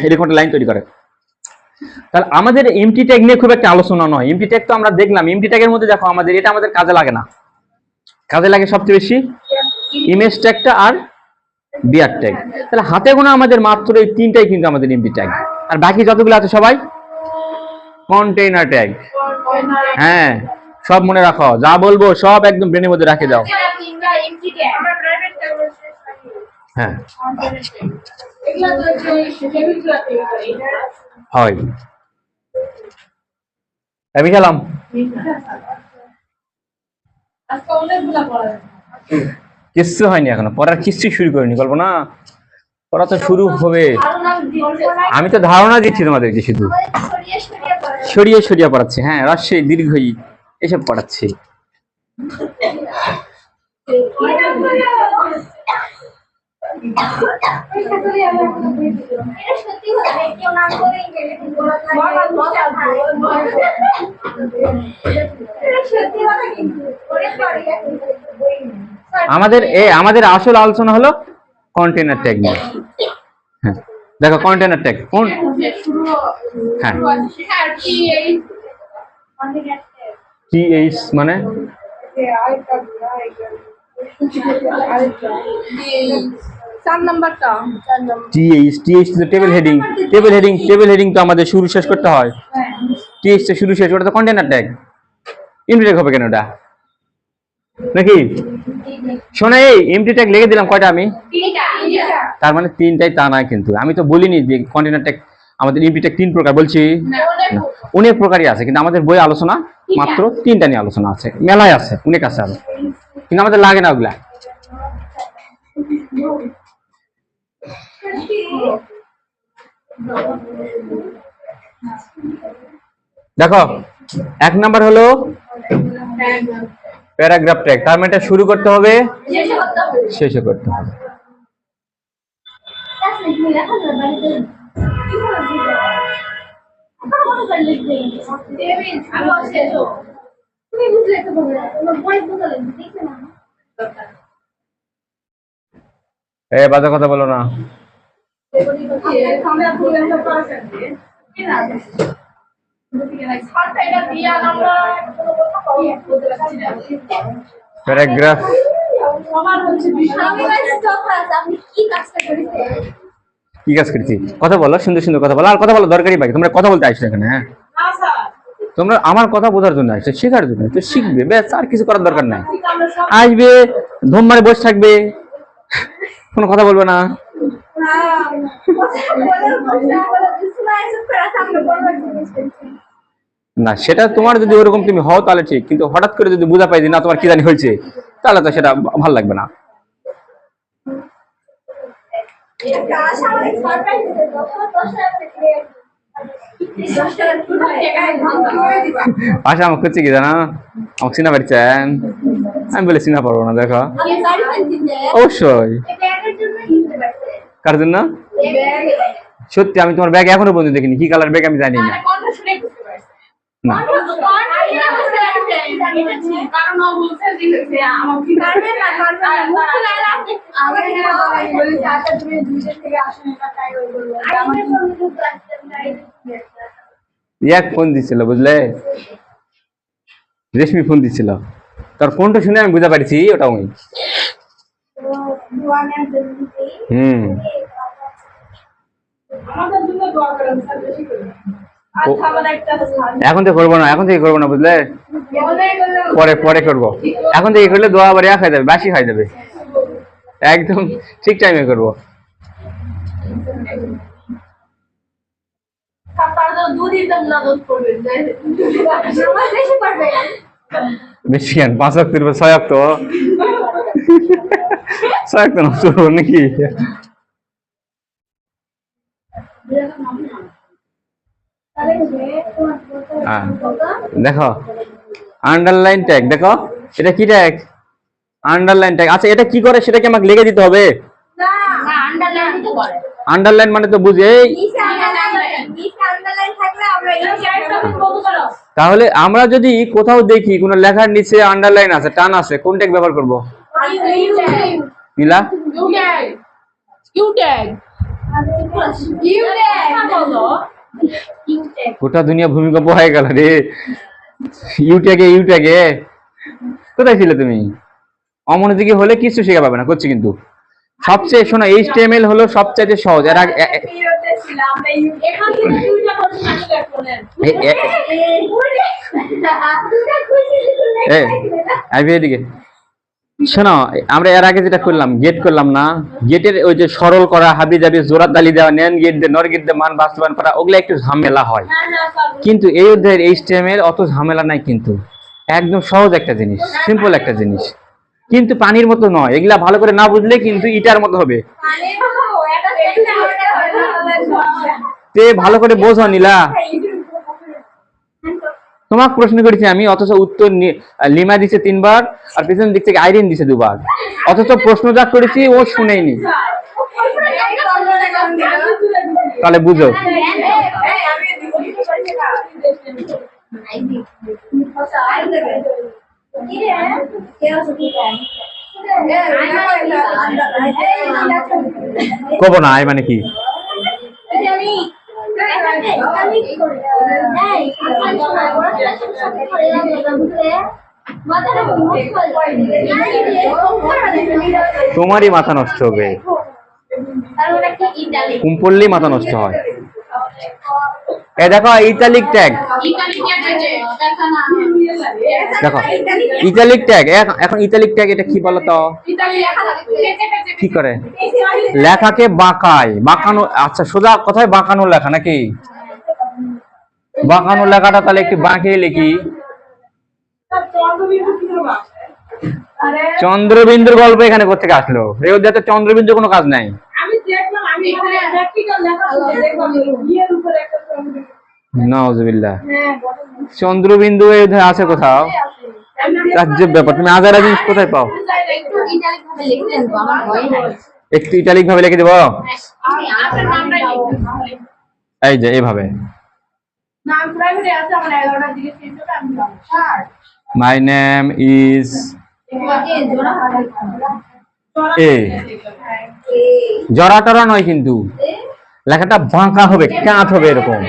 এরকম একটা লাইন তৈরি করে। তাহলে আমাদের এমটি ট্যাগ নিয়ে খুব একটা আলোচনা নয়, এমটি ট্যাগ তো আমরা দেখলাম, এমটি ট্যাগের মধ্যে দেখো আমাদের এটা আমাদের কাজে লাগে না, কাজে লাগে সবচেয়ে বেশি ইমেজ ট্যাগটা আর বিআর ট্যাগ। তাহলে হাতে গোনা আমাদের মাত্র এই 3টাই কিন্তু আমাদের এমটি ট্যাগ, আর বাকি যতগুলো আছে সবাই কন্টেইনার ট্যাগ। হ্যাঁ, সব মনে রাখো, যা বলবো সব একদম ব্রেনের মধ্যে রাখে দাও। হ্যাঁ হয়, আমি খেলাম। কিচ্ছু হয়নি এখনো, পড়ার কিচ্ছু শুরু করিনি, কল্পনা পড়া তো শুরু হবে। আমি তো ধারণা দিচ্ছি তোমাদেরকে, শুধু সরিয়ে সরিয়ে পড়াচ্ছি। হ্যাঁ, রাজশাহী, দীর্ঘই এসব পড়াচ্ছি। আমাদের আসল আলোচনা হলো কন্টেনার ট্যাগ নিয়ে। হ্যাঁ, দেখো কন্টেনার ট্যাগ কোন, হ্যাঁ টিএইচ মানে টিএইচ তো টেবিল হেডিং, টেবিল হেডিং তো আমাদের শুরু শেষ করতে হয়। টিএইচ তো শুরু শেষ, ওটা তো কন্টেনার ট্যাগ। এমটি ট্যাগ হবে কেন ওটা নাকি? শোনা, এই এমটি ট্যাগ লিখে দিলাম কয়টা আমি, তার মানে তিনটাই তা নয় কিন্তু। আমি তো বলিনি যে কন্টেনার ট্যাগ আমাদের এমটি ট্যাগ 3 প্রকার, বলছি অনেক প্রকারই আছে, কিন্তু আমাদের বই আলোচনা মাত্র 3টা নিয়ে আলোচনা আছে, মেলায় আছে, অনেক আছে আরো, কিন্তু আমাদের লাগে না ওগুলা। দেখো 1 নাম্বার হলো প্যারাগ্রাফ ট্যাগ, তার মানে এটা শুরু করতে হবে, শেষও করতে হবে। বাজে কথা বলো না। প্যারাগ্রাফ কি কাজ করছি? কথা বলো, সুন্দর সুন্দর কথা বলো, আর কথা বলো দরকারি বাকি, তোমরা কথা বলতে আসছো এখানে। হ্যাঁ, তোমরা আমার কথা বোঝার জন্য আসছো, শেখার জন্য, তো শিখবে ব্যাস, আর কিছু করার দরকার নাই। আসবে, ধম মারে বসে থাকবে, কোনো কথা বলবে না। না, সেটা তোমার যদি ওরকম তুমি হও তাহলে ঠিক, কিন্তু হঠাৎ করে যদি বোঝা পাই যে না তোমার কি জানি হয়েছে, তাহলে তো সেটা ভালো লাগবে না। পাশে আমাকে করছে কি জানা, আমাকে চিনা পারছেন? আমি বলে চিনা পারবো না। দেখো অবশ্যই, কার জন্য? সত্যি আমি তোমার ব্যাগ এখনো পর্যন্ত দেখিনি, কি কালার ব্যাগ আমি জানি না। না এক ফোন দিছিল, বুঝলে, রেশমি ফোন দিছিল, তার ফোনটা শুনে আমি বুঝতে পারছি ওটা ওই। এখন থেকে করবো না, এখন থেকে করবো না, বুঝলে, পরে পরে করবো। এখন থেকে করলে দোয়া আবার খাই যাবে, বাসি খাই যাবে, একদম ঠিক টাইমে করবো। বেশি কেন, 5 ওয়াক্তের 6 ওয়াক্ত, 6 ওয়াক্ত নষ্ট করবো নাকি? দেখো আন্ডারলাইন ট্যাগ, দেখো এটা কি ট্যাগ? Underline tag. আচ্ছা, এটা কি করে সেটা কি আমাকে লিখে দিতে হবে? আন্ডারলাইন মানে তো বুঝে, তাহলে আমরা যদি কোথাও দেখি কোন লেখার নিচে আন্ডারলাইন আছে, টান আছে, কোন ট্যাগ ব্যবহার করব? নীলা, গোটা দুনিয়া ভূমিকম্প হয়ে গেল রে। ইউট্যাগে কোথায় ছিলে তুমি? অমনোযোগী হলে কিছু শেখা পাবে না, করছি কিন্তু। সবচেয়ে শোনো, HTML হলো সবচেয়ে সহজ। এর আগে এদিকে শোনো, আমরা এর আগে যেটা করলাম, গেট করলাম না, গেটের ওই যে সরল করা, হাবি জাবি, জোড়াত দালি দেওয়া, নেন গেট দিয়ে নর গেট দিয়ে মান বাস্তবায়ন করা, ওগুলো একটু ঝামেলা হয়। কিন্তু এই অধ্যায়ের HTML অত ঝামেলা নাই, কিন্তু একদম সহজ একটা জিনিস, সিম্পল একটা জিনিস। কিন্তু পানির মতো নয়, এগুলা ভালো করে না বুঝলে কিন্তু ইটার মতো হবে। তে ভালো করে বোঝো নীলা, তোমাকে প্রশ্ন করেছি আমি, অথচ উত্তর লিমা দিছে 3 বার আর পিছন দিক থেকে আইরিন দিছে 2 বার, অথচ প্রশ্ন যা করেছি ও শুনেইনি। তাহলে বুঝো। কব না আই মানে কি? তোমারই মাথা নষ্ট হবে, ঘুম পড়লেই মাথা নষ্ট হয়। এ দেখো ইটালিক ট্যাগ, দেখো ইটালিক ট্যাগ। এখন ইটালিক ট্যাগ এটা কি বলতো? কি করে লেখাকে বাঁকায়, বাঁকানো। আচ্ছা সোজা কথায় বাঁকানো লেখা নাকি? বাঁকানো লেখাটা তাহলে একটু বাঁকিয়ে লিখি। চন্দ্রবিন্দুর গল্প এখানে কোথেকে আসলো? এই অধ্যায়ে চন্দ্রবিন্দু কোনো কাজ নাই। নাউজুবিল্লাহ, চন্দ্রবিন্দু এই অধ্যায়ে আছে কোথাও? তাজ্জব ব্যাপার, তুমি আজারা জিনিস কোথায় পাও? একটু ইটালিক ভাবে লিখে দেবো, এই যে এইভাবে। My name is a. জরা টরা নয় কিন্তু, লেখাটা বাঁকা হবে, কাঁচ হবে এরকম।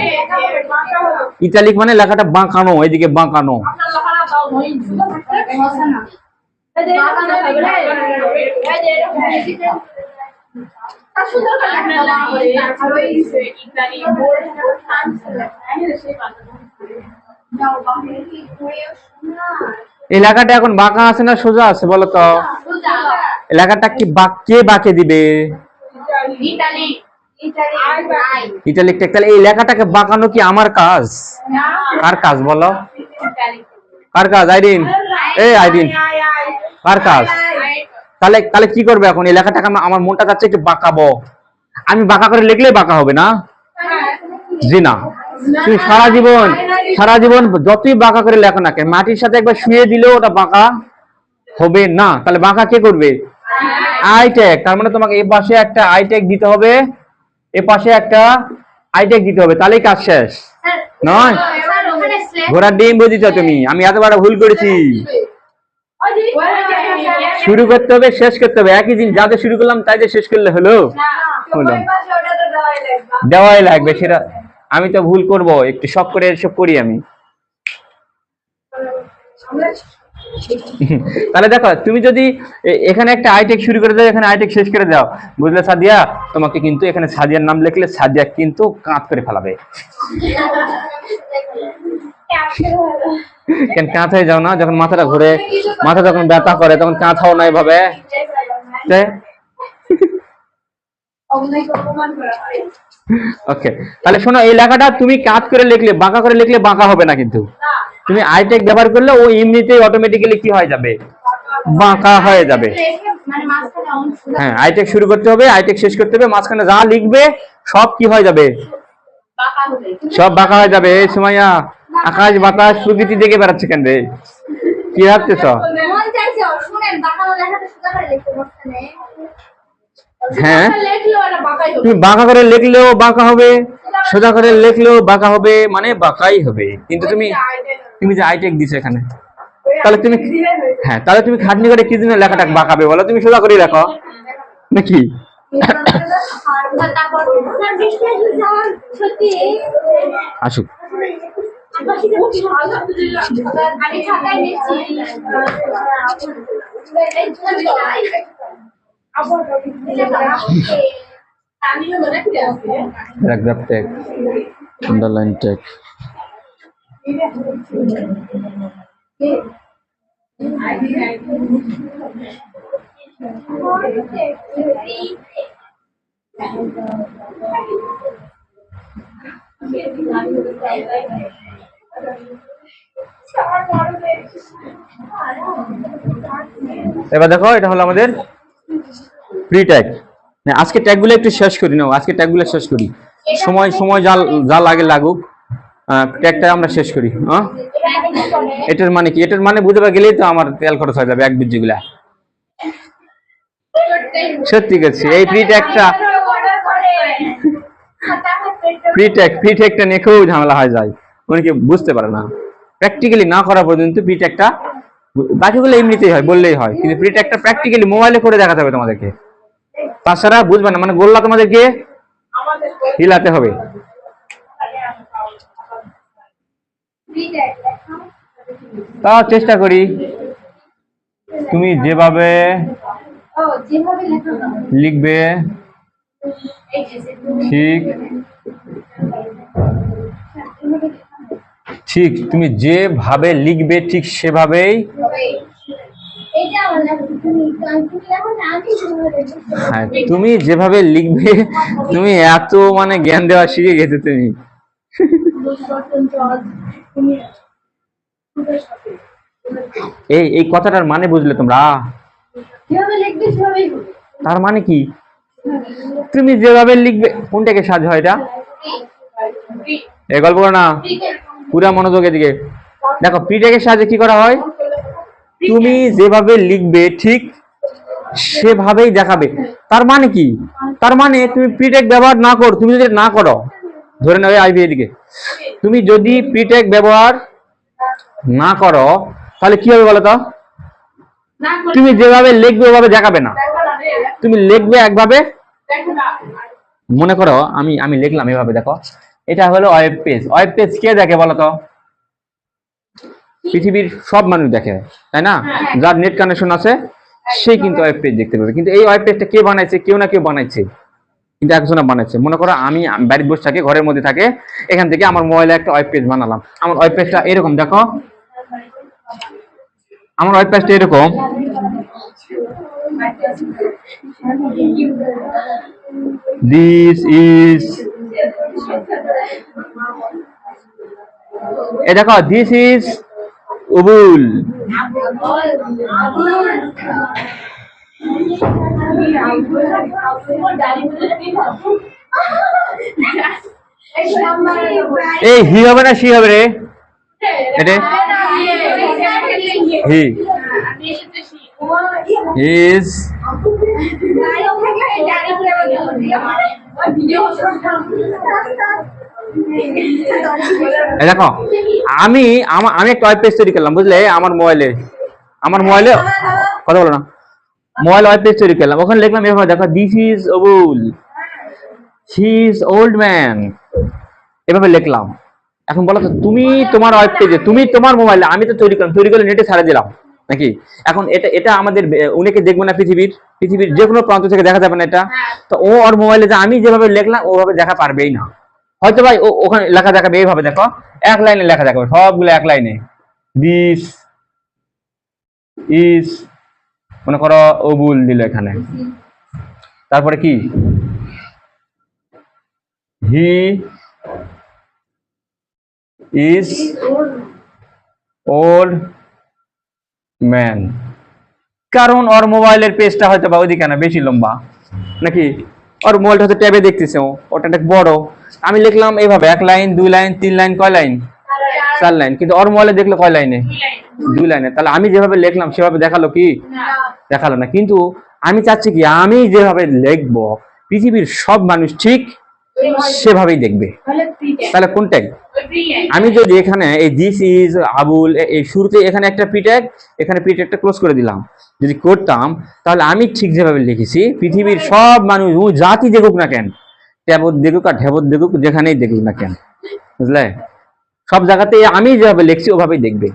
ইটালিক মানে লেখাটা বাঁকানো, এইদিকে বাঁকানো। এলাকাটা এখন বাঁকা আছে না সোজা আছে বলো তো? এলাকাটা কি কে বাঁকে দিবে? Italic tag. তাহলে এই লেখাটাকে বাঁকানো কি আমার কাজ? কার কাজ বলো? কার কাজ? আইরিন, এই আইরিন, কার কাজ? তাহলে তাহলে কি করবে এখন? এই লেখাটাকে আমার মনটা যাচ্ছে একটু বাঁকাবো, আমি বাঁকা করে লিখলে বাঁকা হবে না? জি না। তুমি সারা জীবন যতই বাঁকা করে লেখো না কেন, মাটির সাথে একবার শুয়ে দিলেও ওটা বাঁকা হবে না। তাহলে বাঁকা কে করবে? I tag. তার মানে তোমাকে এই পাশে একটা আই ট্যাগ দিতে হবে, এ পাশে একটা আই ট্যাগ দিতে হবে, তাহলেই কাজ শেষ নয়? ঘোড়ার ডিম বুঝিছ তুমি? আমি এত বড় ভুল করেছি। শুরু করতে হবে, শেষ করতে হবে, একই জিনিস। যাদের শুরু করলাম তাই শেষ করলে হলো? হলো, দেওয়াই লাগবে সেটা। আমি তো ভুল করব, একটু শখ করে এসব করি আমি। তাহলে দেখো, তুমি যদি এখানে একটা আইটেক শুরু করে দাও, এখানে আইটেক শেষ করে দাও, বুঝলে সাদিয়া? তোমাকে কিন্তু এখানে সাদিয়ার নাম লিখলে সাদিয়া কিন্তু কাঁদ করে ফেলাবে। কেন কাঁদ হয়ে যাও না? যখন মাথাটা ঘুরে, মাথা যখন ব্যথা করে তখন কাঁদ হও না এভাবে? ওকে, তাহলে শোনো, এই লেখাটা তুমি কাজ করে লিখলে, বাঁকা করে লিখলে বাঁকা হবে না, কিন্তু তুমি আইটেক ব্যবহার করলে ও এমনিতেই অটোমেটিক্যালি কি হয়ে যাবে? বাঁকা হয়ে যাবে। হ্যাঁ, আইটেক শুরু করতে হবে, আইটেক শেষ করতে হবে, মাঝখানে যা লিখবে সব কি হয়ে যাবে? সব বাঁকা হয়ে যাবে। এই সুমাইয়া, আকাশ বাতাস প্রকৃতি দেখে বেড়াচ্ছে কেন রে? কি ভাবতেছ? হ্যাঁ, তুমি বাঁকা করে লিখলেও বাঁকা হবে, সোজা করে লিখলেও বাঁকা হবে, মানে বাঁকাই হবে। কিন্তু তুমি যে আইটেক দিছো এখানে, তাহলে তুমি, হ্যাঁ, তাহলে তুমি খাটনি করে কি দিনে লেখাটা বাঁকাবে বলো? তুমি সোজা করে লেখো নাকি? আসুক। Paragraph tag, underline tag. এবার দেখো এটা হলো আমাদের প্রি ট্যাগ। আজকে ট্যাগগুলো একটু শেষ করি নাও, আজকে ট্যাগগুলো শেষ করি, সময় সময় যা যা লাগে লাগুক, ট্যাগটা আমরা শেষ করি। হ্যাঁ, এটার মানে কি? এটার মানে বুঝতে গেলেই তো আমার তেল খরচ হয়ে যাবে এক বিজিগুলা। সত্যি গেছি এই প্রি ট্যাগটা নিয়ে খুব ঝামেলা হয়ে যায়, অনেকে বুঝতে পারে না। প্র্যাকটিক্যালি না করা পর্যন্ত প্রি ট্যাগটা, বাকিগুলো এমনিতেই হয় বললেই হয়, কিন্তু প্রি ট্যাগটা প্র্যাকটিক্যালি মোবাইলে করে দেখাতে হবে তোমাদেরকে, তাছাড়া বুঝবে না। মানে গোল্লা তোমাদেরকে হিলাতে হবে। তাও চেষ্টা করি তুমি যেভাবে লিখবে ঠিক ঠিক তুমি যেভাবে লিখবে ঠিক সেভাবেই। হ্যাঁ, তুমি যেভাবে লিখবে, তুমি এত মানে জ্ঞান দেওয়া শিখে গেছো তুমি। এই কথাটার মানে বুঝলে তোমরা? তার মানে কি? তুমি যেভাবে লিখবে, কোনটাকে সাজ হয় এটা? এই গল্প করো না, পুরা মনোযোগের দিকে দেখো। প্রিটেকের সাহায্যে কি করা হয়? তুমি যেভাবে লিখবে ঠিক সেভাবেই দেখাবে। তার মানে কি? তার মানে তুমি প্রিটেক ব্যবহার না করো, তুমি যদি না করো, ধরে নাও আইবি এদিকে, তুমি যদি প্রিটেক ব্যবহার না করো তাহলে কি হবে বলো তো? তুমি যেভাবে লিখবে ওভাবে দেখাবে না, তুমি লিখবে একভাবে। মনে করো আমি লিখলাম এভাবে, দেখো এটা হলো ওয়েব পেজ। ওয়েব পেজ কে দেখে বলো তো? পৃথিবীর সব মানুষ দেখে, তাই না? যার নেট কানেকশন আছে সেই কিন্তু ওয়েব পেজ দেখতে পাবে। কিন্তু এই ওয়েব পেজটা কে বানাইছে? কেউ না কেউ বানাইছে, কিন্তু একজনা বানাইছে। মনে করো আমি বাড়ির বসে থাকে, ঘরের মধ্যে থাকে, এখান থেকে আমার মোবাইলে একটা ওয়েব পেজ বানালাম। আমার ওয়েব পেজটা এরকম, দেখো আমার ওয়েব পেজটা এরকম। দিস ইজ, এ দেখো, দিস ইজ উবুল। এই হি হবে না সি হবে রে? এটা হি ইজ দেখো আমি একটা ওয়েব পেজ তৈরি করলাম, বুঝলে? আমার মোবাইলে কথা বলো না, মোবাইল ওয়েব পেজ তৈরি করলাম, ওখানে লিখলাম এভাবে, দেখো this is Abul, he is old man, এভাবে লিখলাম। এখন বলো তো, তুমি তোমার ওয়েব পেজে, তুমি তোমার মোবাইলে, আমি তো তৈরি করে নেটে ছাড়া দিলাম নাকি? এখন এটা আমাদের অনেকে দেখবো না, পৃথিবীর যে কোনো প্রান্ত থেকে দেখা যাবে না এটা। তো ও ওর মোবাইলে যে আমি যেভাবে লিখলাম ওভাবে দেখা পারবেই না। হয়তো ভাই ওখানে লেখা দেখাবে এইভাবে, দেখো এক লাইনে লেখা দেখাবে, সবগুলো এক লাইনে। দিস ইজ, মনে করো অবুল দিল এখানে, তারপরে কি হি ইজ ওল্ড ম্যান। কারণ ওর মোবাইলের পেজটা হয়তো বা ওইদিকে না বেশি লম্বা নাকি, ওর মোবাইলটা হয়তো ট্যাবে দেখতেছে, ওটা অনেক বড়। আমি লিখলাম এইভাবে, এক লাইন, দুই লাইন, তিন লাইন, কয় লাইন? 4 লাইন। কিন্তু ওর মোবাইলে দেখলো কয় লাইনে? 2 লাইনে। তাহলে আমি যেভাবে লিখলাম সেভাবে দেখালো কি? দেখালো না। কিন্তু আমি চাচ্ছি কি, আমি যেভাবে লিখবো পৃথিবীর সব মানুষ ঠিক সেভাবেই দেখবে। তাহলে কোন ট্যাগ? আমি যদি এখানে এই দিস ইজ আবুল এই শুরুতে এখানে একটা প্রি ট্যাগ, এখানে প্রি ট্যাগটা ক্লোজ করে দিলাম, যদি করতাম, তাহলে আমি ঠিক যেভাবে লিখেছি পৃথিবীর সব মানুষ, ও জাতি দেখুক না কেন, ট্যাবত দেখুক আর ঢেবত দেখুক, যেখানেই দেখুক না কেন, বুঝলে, সব জায়গাতে আমি যেভাবে লিখছি ওভাবেই দেখবে।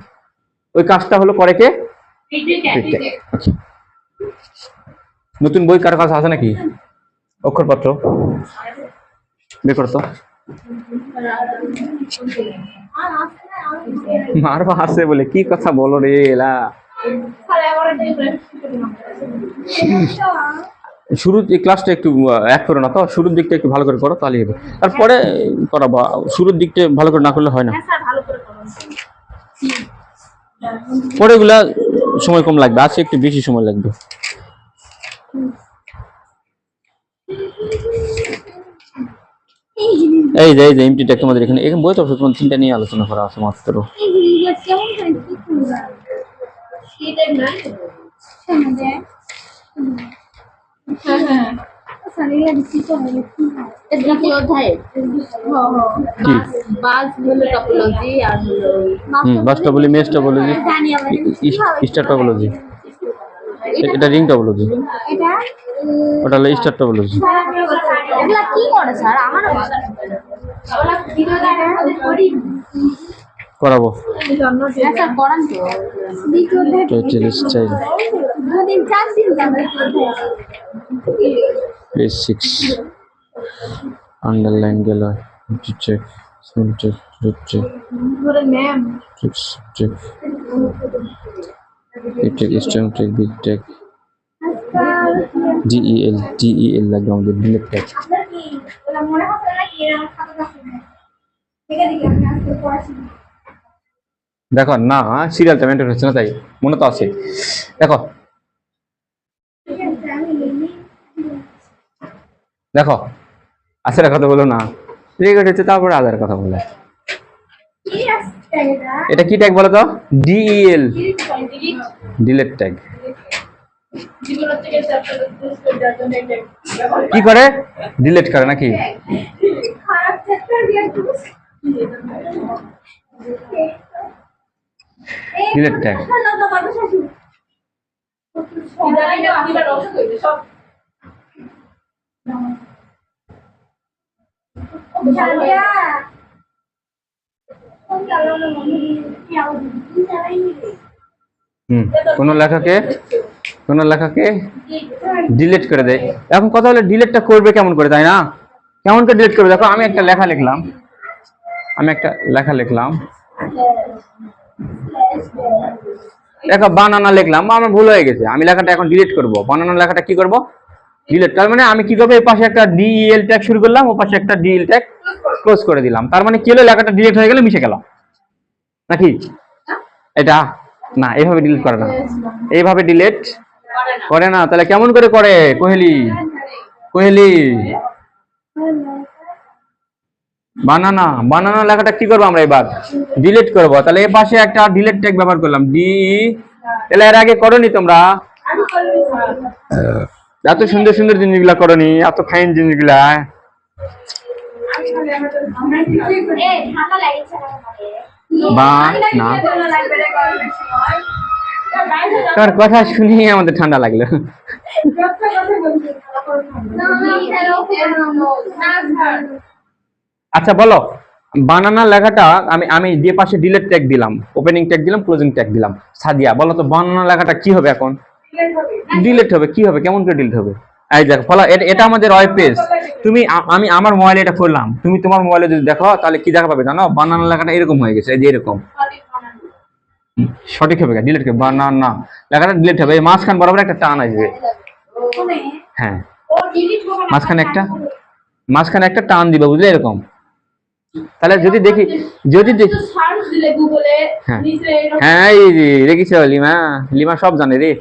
ওই কাজটা হলো করে কে? আচ্ছা, নতুন বই কার কাছে আছে নাকি? অক্ষরপত্র বের করতো, মারবা আছে বলে কি কথা বলো রে এলা। শুরুর এই ক্লাসটা একটু এক করো না তো, শুরুর দিকটা একটু ভালো করে করো, তাহলে হবে। তারপরে করাবো, শুরুর দিকটা ভালো করে না করলে হয় না। পরেগুলা সময় কম লাগবে, আছে একটু বেশি সময় লাগবে। এই যে এমটি ট্যাগ তোমাদের এখানে বই তো তোমার 3টা নিয়ে আলোচনা করা আছে মাত্র। দ্বিতীয় অধ্যায়ে কি বাস হলো টপোলজি আর হলো bus topology, mesh topology, star topology, এটা রিং টপোলজি, এটা ওটা হলো স্টার টপোলজি। এগুলা কি করে স্যার? আমারও করাবো স্যার করান তো দ্বিতীয় টাইটেল স্টাইল দুদিন 4 দিন যাবে পেজ 6 আন্ডারলাইন গেল চেক চেক চেক ধরে ma'am check check check stand check বিগ টেক DEL লাগবে আমাদের ডিলেট ট্যাগ। আপনার কি ওলা মনে হচ্ছে না কি এর খাতা আছে না দেখে দেখি আমি আজকে পড়াছি দেখো না সিরিয়ালটা মেনটেন হচ্ছে না, তাই মনে তো আছে। দেখো দেখো আসলে কথা বলো না, রেকর্ড হচ্ছে তারপরে আদার কথা বলে। কি আছে এটা এটা কি ট্যাগ বলো তো? DEL delete tag. জীবন থেকে চ্যাপ্টার চুজ করে দেওয়ার জন্য এটা কি করে? ডিলিট করে নাকি? খারাপ চ্যাপ্টার দিয়ে চুজ ডিলিট ট্যাগ। না তো মানুষ আছে ইদানিং আমরা রসক হইছে সব জানিয়া কোন কারণে মনে কি আওয়াজ জানাইনি কোন লেখাকে ডিলিট করে দেয়। এখন কথা হলো ডিলিটটা করবে কেমন করে, তাই না? কেমন করে ডিলিট করবে? দেখো আমি একটা লেখা লিখলাম, দেখো বানানা লিখলাম, আমার ভুল হয়ে গেছে, আমি লেখাটা এখন ডিলিট করব। বানানা লেখাটা কি করব? ডিলিট। তার মানে আমি কি করবো, এই পাশে একটা DEL ট্যাগ শুরু করলাম, ও পাশে একটা DEL ট্যাগ ক্লোজ করে দিলাম। তার মানে কি হলো, লেখাটা ডিলিট হয়ে গেল, মিশে গেল নাকি? এটা না, এইভাবে ডিলিট করে না, এইভাবে ডিলিট করে না। তাহলে কেমন করে করে কোহেলি? বানানা লেখাটা কি করবো আমরা এবার? ডিলিট করব। তাহলে এই পাশে একটা ডিলিট ট্যাগ ব্যবহার করলাম, তাহলে এর আগে করনি তোমরা? এত সুন্দর সুন্দর জিনিসগুলা করনি, এত ফাইন জিনিসগুলা। এই ঠান্ডা লাগছে বা না, তোর কথা শুনি আমাদের ঠান্ডা লাগলো। আচ্ছা বলো, বানানা লেখাটা আমি যে পাশে ডিলিট ট্যাগ দিলাম, ওপেনিং ট্যাগ দিলাম, ক্লোজিং ট্যাগ দিলাম। সাদিয়া বলো তো, বানানা লেখাটা কি হবে এখন? ডিলিট হবে। কি হবে, কেমন করে ডিলিট হবে? এই দেখো ফলা, এটা আমাদের ওয়েব পেজ। আমি আমার মোবাইলে এটা করলাম, তুমি তোমার মোবাইলে যদি দেখো তাহলে কি দেখা পাবে জানো? বানানা লেখাটা এরকম হয়ে গেছে, এই যে এরকম। সঠিক হবে, ডিলিট হবে, বানানা লেখাটা ডিলিট হবে। এই মাঝখান বরাবর একটা টান আসবে, হ্যাঁ মাঝখানে একটা টান দিবে, বুঝলে? এরকম। তাহলে যদি দেখি সার্চ দিলে গুগলে নিচে হ্যাঁ এই দেখিস লিমা সব জানে রে,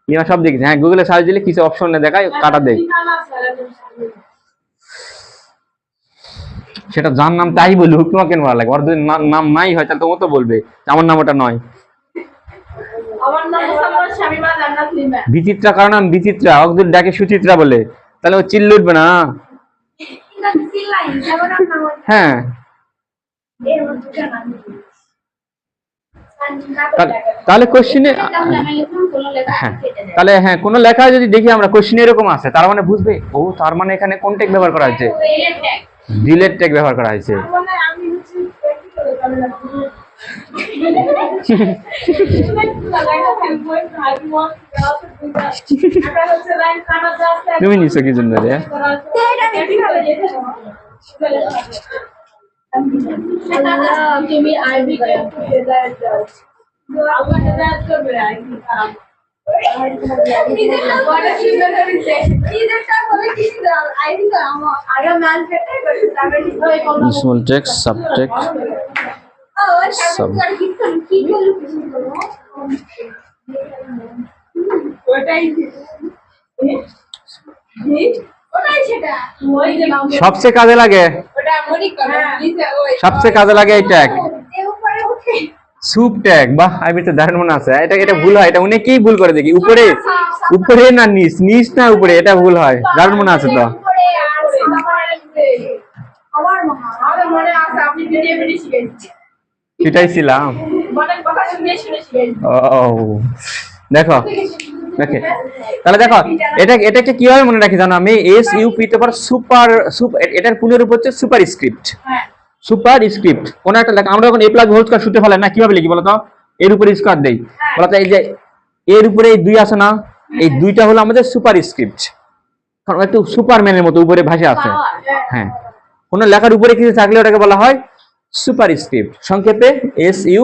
লিমা সব দেখিস। হ্যাঁ গুগলে সার্চ দিলে কিছু অপশন দেখায়, কাটা দেয়। সেটা যার নাম তাই বলুক, তোমার কেন ভালো লাগে? ওর যদি নাম নাই হয় তাহলে তোমার তো বলবে আমার নাম ওটা নয়। আমার নাম মোহাম্মদ শামিমা জান্নাত লিমা। বিচিত্রা কারণ নাম বিচিত্রা, ওকে যদি ডাকে সুচিত্রা বলে তাহলে ও চিল্লে উঠবে না? হ্যাঁ তাহলে কোশ্চেনে হ্যাঁ তাহলে হ্যাঁ কোনো লেখা যদি দেখি আমরা কোশ্চেনে এরকম আছে, তার মানে বুঝবে ও তার মানে এখানে কোন ট্যাগ ব্যবহার করা হয়েছে? ডিলিট ট্যাগ ব্যবহার করা হয়েছে। তুমি নিছো কি জন্য রে? তুমি আইবি স্মল টেক্সট, সাবটেক্সট, সব সবচেয়ে কাজে লাগে, সবচেয়ে কাজে লাগে এই ট্যাগ, সুপ ট্যাগ। বাহ, আমি তো দারুণ মনে আছে। এটা এটা ভুল হয়, এটা অনেকেই ভুল করে দেখি। উপরে উপরে না নিচ, নিচ না উপরে, এটা ভুল হয়। দারুণ মনে আছে তো। শিখাইছিলাম। ও দেখো, দেখে তাহলে দেখো এটা এটাকে কিভাবে মনে রাখি জানো? আমি এস ইউপি তে পর সুপার এটার পুনরূপ হচ্ছে সুপার স্ক্রিপ্ট। সুপার স্ক্রিপ্ট কোন একটা লেখা আমরা যখন এ প্লাস হোল স্কয়ার সূত্রে ফেলাই না, কিভাবে লিখি বলো তো? এর উপরে স্কয়ার দেই, বলো তো? এই যে এর উপরে এই দুই আছে না, এই দুইটা হলো আমাদের সুপার স্ক্রিপ্ট। কারণ একটু সুপারম্যানের মতো উপরে ভাষা আছে। হ্যাঁ, কোন লেখার উপরে কিছু থাকলে ওটাকে বলা হয় সুপার স্ক্রিপ্ট, সংক্ষেপে এস ইউ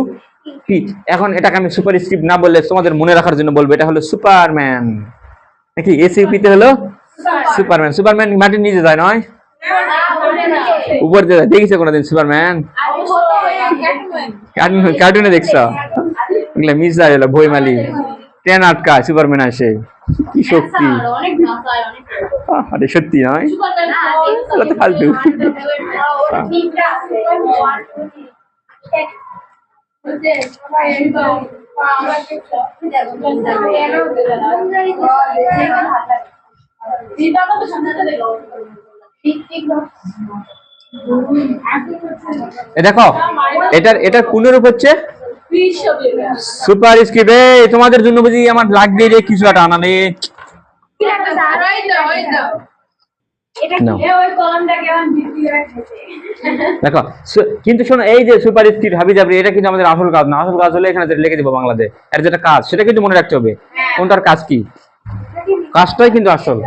পি। এখন এটাকে আমি সুপার স্ক্রিপ্ট না বললে তোমাদের মনে রাখার জন্য বলবো, এটা হলো সুপারম্যান। নাকি এস ইউ পি তে হলো সুপারম্যান। সুপারম্যান মাটির নিচে যায় নয়, উপর দিয়ে যায়। দেখেছো কোনোদিন সুপারম্যান? কার্টুনে দেখছো? এগুলো মিস হলো বইমালি, ট্রেন আটকায়, সুপারম্যান আসে, কি শক্তি! আরে সত্যি নয়, এটা তো ফালতু। দেখো এটার এটার পুনরূপ হচ্ছে সুপার স্ক্রিপ্ট। এই তোমাদের জন্য বুঝি আমার লাগবে রে কিছু একটা আনালে। দেখো কিন্তু শোনো, এই যে সুপার স্ক্রিপ্ট হাবি জাবরি, এটা কিন্তু আমাদের আসল কাজ না। আসল কাজ হলো এখানে যেটা লিখে দিব বাংলাতে, এর যেটা কাজ সেটা কিন্তু মনে রাখতে হবে। কোনটার কাজ কি, কাজটাই কিন্তু আসল,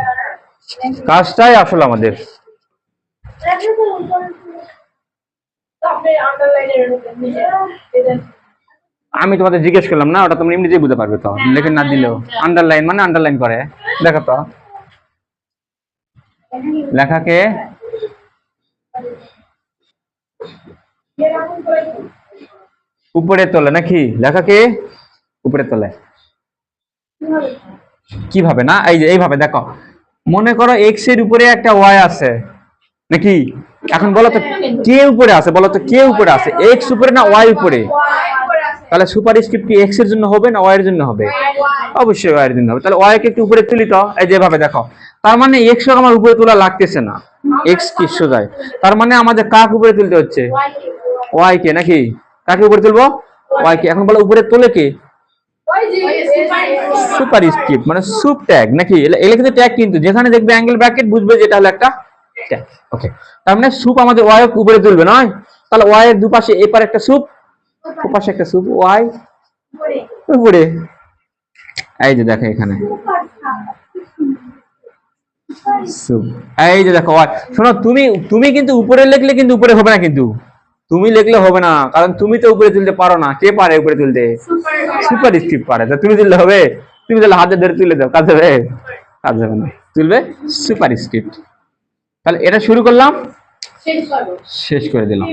কাজটাই আসল আমাদের। আমি তোমাদের জিজ্ঞেস করলাম না, ওটা তোমরা এমনিতেই বুঝতে পারবে তো, লেখে না দিলেও। আন্ডারলাইন মানে আন্ডারলাইন করে, দেখো তো লেখাকে উপরে তোলে নাকি, লেখাকে উপরে তোলে কিভাবে না? এই যে এইভাবে দেখো, মনে করো এক্স এর উপরে একটা ওয়াই আছে নাকি, এখন বলো তো কে উপরে আছে? বলো তো কে উপরে আছে, এক্স উপরে না ওয়াই উপরে? তাহলে সুপার স্ক্রিপ্ট কি এক্স এর জন্য হবে না ওয়াই এর জন্য হবে? অবশ্যই ওয়াই এর জন্য হবে। তাহলে ওয়াই কে একটু উপরে তুলি তো, এই যেভাবে দেখো। তার মানে এক্স আমার উপরে তোলা লাগতেছে না, এক্স কি সোজায়। তার মানে আমাদের কাকে উপরে তুলতে হচ্ছে? ওয়াই কে নাকি? কাকে উপরে তুলবো? ওয়াই কে। এখন বলো উপরে তোলে কে? সুপার স্ক্রিপ্ট মানে সুপ ট্যাগ নাকি? এগুলো কিন্তু ট্যাগ, কিন্তু যেখানে দেখবে অ্যাঙ্গেল ব্র্যাকেট বুঝবে যেটা হলো একটা ট্যাগ। ওকে, তার মানে সুপ আমাদের ওয়াই উপরে তুলবে নয়? তাহলে ওয়াই এর দুপাশে এপারে একটা সুপ, ওপাশে একটা সুপ, ওয়াই উপরে। এই যে দেখো এখানে সুপ, এই যে দেখো ওয়াই। শোনো, তুমি তুমি কিন্তু উপরে লিখলে কিন্তু উপরে হবে না, কিন্তু তুমি লিখলে হবে না, কারণ তুমি তো উপরে তুলতে পারো না। কে পারে উপরে তুলতে? সুপার স্ক্রিপ্ট পারে। তা তুমি তুললে হবে? তুমি তাহলে হাতে ধরে তুলে দাও, কাজ হবে? কাজ হবে না, তুলবে সুপার স্ক্রিপ্ট। তাহলে এটা শুরু করলাম, শেষ করে দিলাম।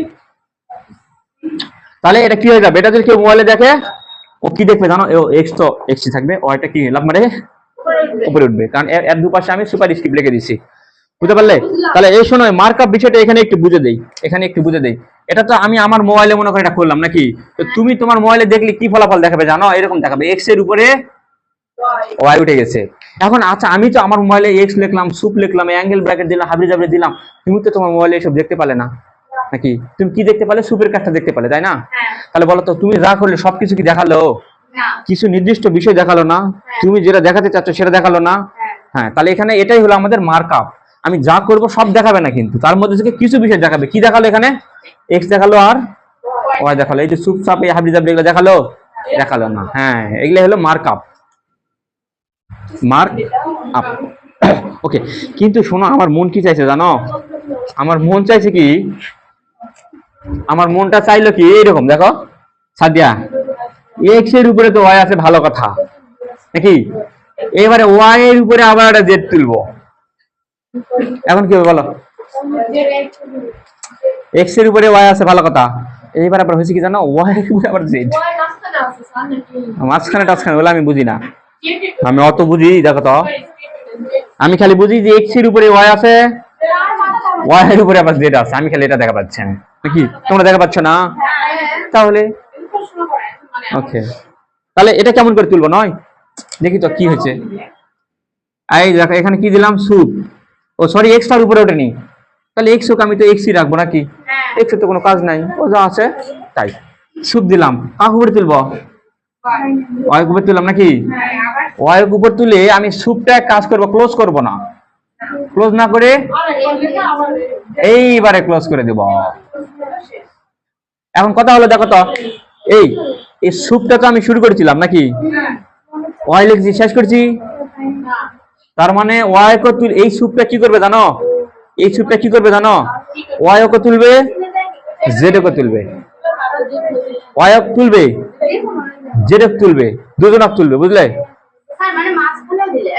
তাহলে এটা কি হয়ে যাবে? এটা যদি কেউ মোবাইলে দেখে, ও কি দেখবে জানো? এক্স তো এক্সই থাকবে, ওয়াইটা কি লাভ মানে উপরে উঠবে, কারণ এর দুপাশে আমি সুপার স্ক্রিপ্ট লিখে দিছি। বুঝতে পারলে? তাহলে এই শোনো, মার্কআপ বিষয়টা এখানে একটু বুঝে দেই, এখানে একটু বুঝে দেই। এটা তো আমি আমার মোবাইলে মনে করে এটা করলাম নাকি, তো তুমি তোমার মোবাইলে দেখলে কি ফলাফল দেখাবে জানো? এরকম দেখাবে, এক্স এর উপরে ওয়াই উঠে গেছে। এখন আচ্ছা, আমি তো আমার মোবাইলে এক্স লিখলাম, সুপ লিখলাম, অ্যাঙ্গেল ব্র্যাকেট দিলাম, হাবড়ি জাবড়ি দিলাম, তুমি তো তোমার মোবাইলে এসব দেখতে পালে না নাকি? তুমি কি দেখতে পালে? সুপের কাজটা দেখতে পালে, তাই না? তাহলে বলো তো, তুমি যা করলে সবকিছু কি দেখালো? কিছু নির্দিষ্ট বিষয় দেখালো না? তুমি যেটা দেখাতে চাচ্ছ সেটা দেখালো না? হ্যাঁ, তাহলে এখানে এটাই হলো আমাদের মার্কআপ। আমি যা করব সব দেখাবে না, কিন্তু তার মধ্যে থেকে কিছু বিষয় দেখাবে। কি দেখালো এখানে? এক্স দেখালো আর ওয়াই দেখালো। এই যে সুপ সাপ, এই হাবড়ি জাবড়ি, এগুলো দেখালো? দেখালো না। হ্যাঁ, এগুলো হলো মার্কআপ, মার্ক আপ। ওকে, কিন্তু শোনো, আমার মন কি চাইছে জানো? আমার মন চাইছে কি, আমার মনটা চাইলো কি এইরকম, দেখো সাদিয়া, এক্স এর উপরে তো ওয়াই আছে, ভালো কথা নাকি? এবারে ওয়াই এর উপরে আবার একটা জেড তুলবো, এখন কি হবে বলো? এক্স এর উপরে ওয়াই আছে, ভালো কথা। এইবার আবার হয়েছে কি জানো, ওয়াই এর উপরে আবার জেড। ওয়াই মাঝখানে আছে স্যার নাকি মাঝখানে টাঝখানে বলে আমি বুঝি না, আমি অত বুঝি দেখো তো, আমি খালি বুঝি যে এক্স এর উপরে ওয়াই আছে, ওয়াই এর উপরে আবার জেড আছে, আমি খালি এটা দেখা পাচ্ছি আমি, নাকি তোমরা দেখা পাচ্ছ না? তাহলে ওকে, তাহলে এটা কেমন করে তুলবো নয়, দেখি তো কি হয়েছে। এই দেখো এখানে কি দিলাম, সুপ, ও সরি এক্সটার উপরে ওঠেনি, তাহলে এক্স হোক, আমি তো এক্সই রাখবো নাকি, এক্স এর তো কোনো কাজ নাই, ও যা আছে তাই। সুপ দিলাম, কাক উপরে তুলবো, ওয়াই উপরে তুললাম নাকি, ওয়াই উপর তুলে আমি সুপটা কাজ করবো, ক্লোজ করব না, ক্লোজ না করে এইবারে ক্লোজ করে দেব। এখন কথা হলো দেখো তো, এই এই সুপটা তো আমি শুরু করেছিলাম নাকি, ওয়াই লিখছি শেষ করছি, তার মানে ওয়াই কে তুল, এই সুপটা কি করবে জানো, এই সুপটা কি করবে জানো, ওয়াই কে তুলবে, জেড কে তুলবে, ওয়াই কে তুলবে, জেড কে তুলবে, দুজনক তুলবে, বুঝলে? স্যার মানে মাঝখানে দিলে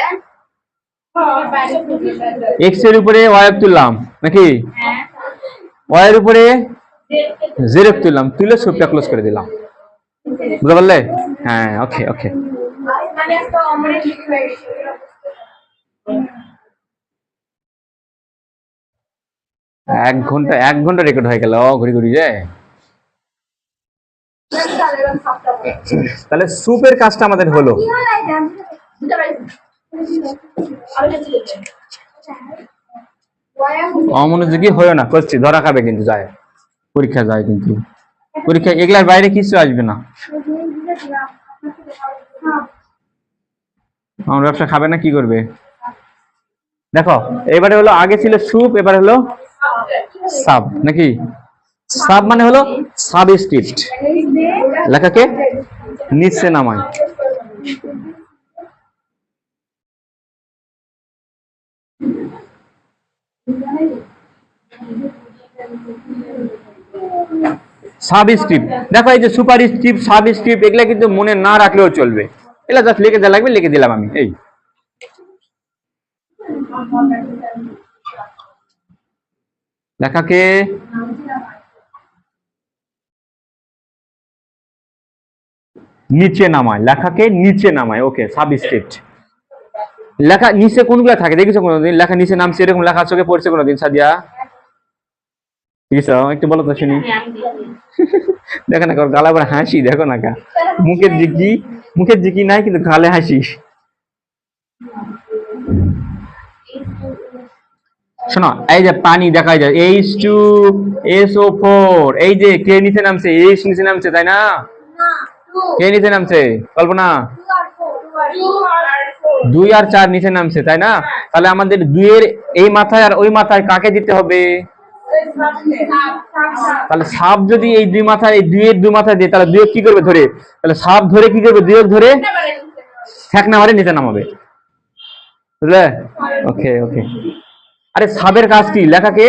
এক্স এর উপরে ওয়াই কে তুললাম নাকি, ওয়াই এর উপরে জেড কে তুললাম, তুলে সুপটা ক্লোজ করে দিলাম, বুঝতে পারলে? হ্যাঁ ওকে ওকে। মানে একটা অমরে লিখে গেছে 1 ঘন্টা রেকর্ড হয়ে গেল ঘুরি ঘুরি রে। তাহলে সুপের কাজটা আমাদের হলো। অমনোযোগী হয়েও না, করছি ধরা খাবে কিন্তু, যায় পরীক্ষা যায় কিন্তু, পরীক্ষা এগুলার বাইরে কিছু আসবে না, আমার ব্যবসা খাবে না, কি করবে দেখো। এবারে হলো, আগে ছিল সুপ, এবারে হলো সাব নাকি, সাব মানে হলো সাবস্ক্রিপ্ট, লেখাকে নিচে নামায়। সাবস্ক্রিপ্ট দেখো, এই যে সুপার স্ক্রিপ্ট, সাবস্ক্রিপ্ট এগুলা কিন্তু মনে না রাখলেও চলবে, এগুলা জাস্ট লিখে যা লাগবে লিখে দিলাম আমি। এই লেখাকে নিচে নামায়, লেখাকে নিচে নামায়, ওকে সাবস্ক্রিপ্ট। লেখা নিচে কোনগুলা থাকে দেখেছো কোনোদিন, লেখা নিচে নামছে এরকম লেখা চোখে পড়ছে কোনোদিন সাদিয়া, দেখেছো? একটু বলো তো শুনি। দেখো না গালা পরে হাসি, দেখো না কা, মুখের জিকি নাই কিন্তু গালে হাসি। শোনো, এই যে পানি দেখা যায় H2SO4, এই যে কে নিচে নামছে, H নিচে নামছে তাই না, কে নিচে নামছে কল্পনা, 2 আর 4 নিচে নামছে তাই না, তাহলে আমাদের 2 এর এই মাথায় আর ওই মাথায় কাকে দিতে হবে, তাহলে সাপ যদি এই 2 মাথায়, এই 2 এর 2 মাথায় দিয়ে, তাহলে 2 কি করবে ধরে, তাহলে সাপ ধরে কি করবে, 2 ধরে ঠেকনা মারে নিচে নামাবে, বুঝলে? ওকে ওকে। আরে সাবের কাজ কি, লেখাকে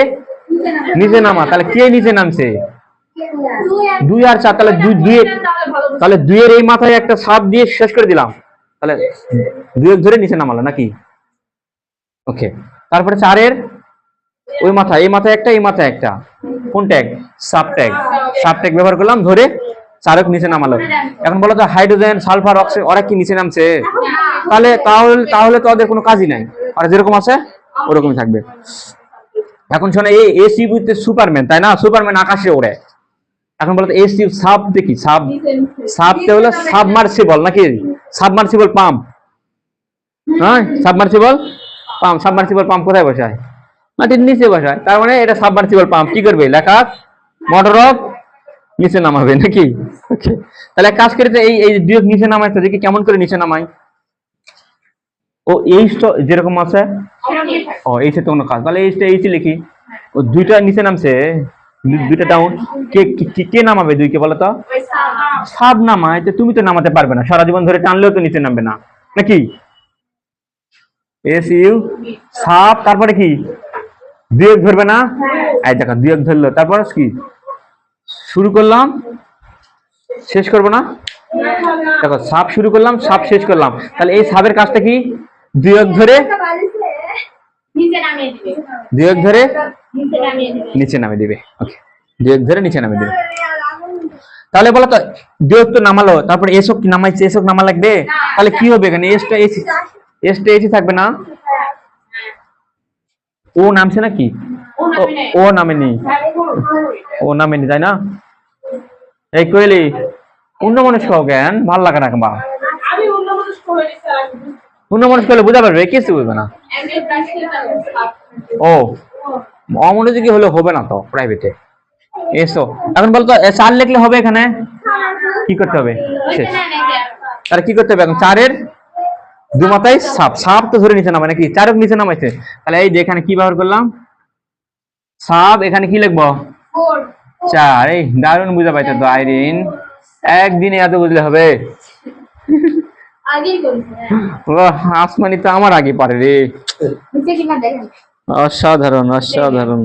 নিচে নামা, তাহলে কে নিচে নামছে, 2 আর 4, তাহলে 2 এর এই মাথায় একটা সাপ দিয়ে শেষ করে দিলাম, তাহলে 2 ধরে নিচে নামালো নাকি, ওকে। তারপরে 4 এর ওই মাথায়, এই মাথায় একটা, এই মাথায় একটা, কোন ট্যাগ, সাব ট্যাগ ব্যবহার করলাম, ধরে 4 নিচে নামালো। এখন বলো তো হাইড্রোজেন, সালফার, অক্সিজেন ওরা কি নিচে নামছে, তাহলে তো ওদের কোনো কাজই নাই, ওরা যেরকম আছে ওরকমই থাকবে। এখন শোনো, এই এসি বুঝতে সুপারম্যান তাই না, সুপারম্যান আকাশে ওড়ে। এখন বলতো এসি সাব দেখি, সাবতে হলো সাবমার্সিবল নাকি, সাবমার্সিবল পাম্প, হ্যাঁ সাবমার্সিবল পাম্প কোথায় বসায়, মাটির নিচে বসায়, তার মানে এটা সাবমার্সিবল পাম্প কি করবে, লেখা মোটর নিচে নামাবে নাকি, ওকে। তাহলে কাজ করেছে, এই দুই নিচে নামাইছে, দেখি কেমন করে নিচে নামাই, ও এইচটা যেরকম আছে, ও এইচে তো কোনো কাজ, তাহলে এইচে লিখি, ও 2টা নিচে নামছে, 2টা ডাউন, কে নামাবে 2 কে বলো তো, সাব নামায়, তুমি তো নামাতে পারবে না, সারা জীবন ধরে টানলেও তো নিচে নামবে না নাকি, এসইউ সাব, তারপরে কি 2 ধরবে না, এই দেখো 2 ধরলো, তারপর কি শুরু করলাম শেষ করবো না, দেখো সাব শুরু করলাম সাব শেষ করলাম, তাহলে এই সাবের কাজটা কি, 2 ধরে নিচে নামিয়ে দিবে, ওকে, 2 ধরে নিচে নামিয়ে দিবে। তাহলে বলো তো ডিরেক্ট তো নামালো, তারপর এসব কি নামাইছে, এসব নামা লাগবে, তাহলে কি হবে এখানে এসটা এসি থাকবে না, ও নামছে নাকি, ও নামেনি, ও নামেনি তাই না? এই কোয়েলি অন্য মানুষ জ্ঞান ভাল লাগে না বা আমি অন্য মানুষ করে স্যার অন্য মানুষ করলে বুঝা পারবে, কিছু বুঝবে না। এমএল প্রাইস ও অমনোযোগী হলে হবে না তো প্রাইভেটে। এসো এখন বলতো 4 লিখলে হবে এখানে, কি করতে হবে শেষ। তাহলে কি করতে হবে এখন, 4-এর 2 মাথায় সাপ, সাপ তো ধরে নিচে নামায় নাকি, 4 নিচে নামাইছে, তাহলে এই যে এখানে কি ব্যবহার করলাম, সাপ, এখানে কি লিখবো 4। এই দারুণ বুঝা পাইছো তো আইরিন, একদিনে এত বুঝলে হবে? আগেই বলছি আসমানি তো আমার আগে পারে রে, নিচে কিনা দেখেন অসাধারণ অসাধারণ।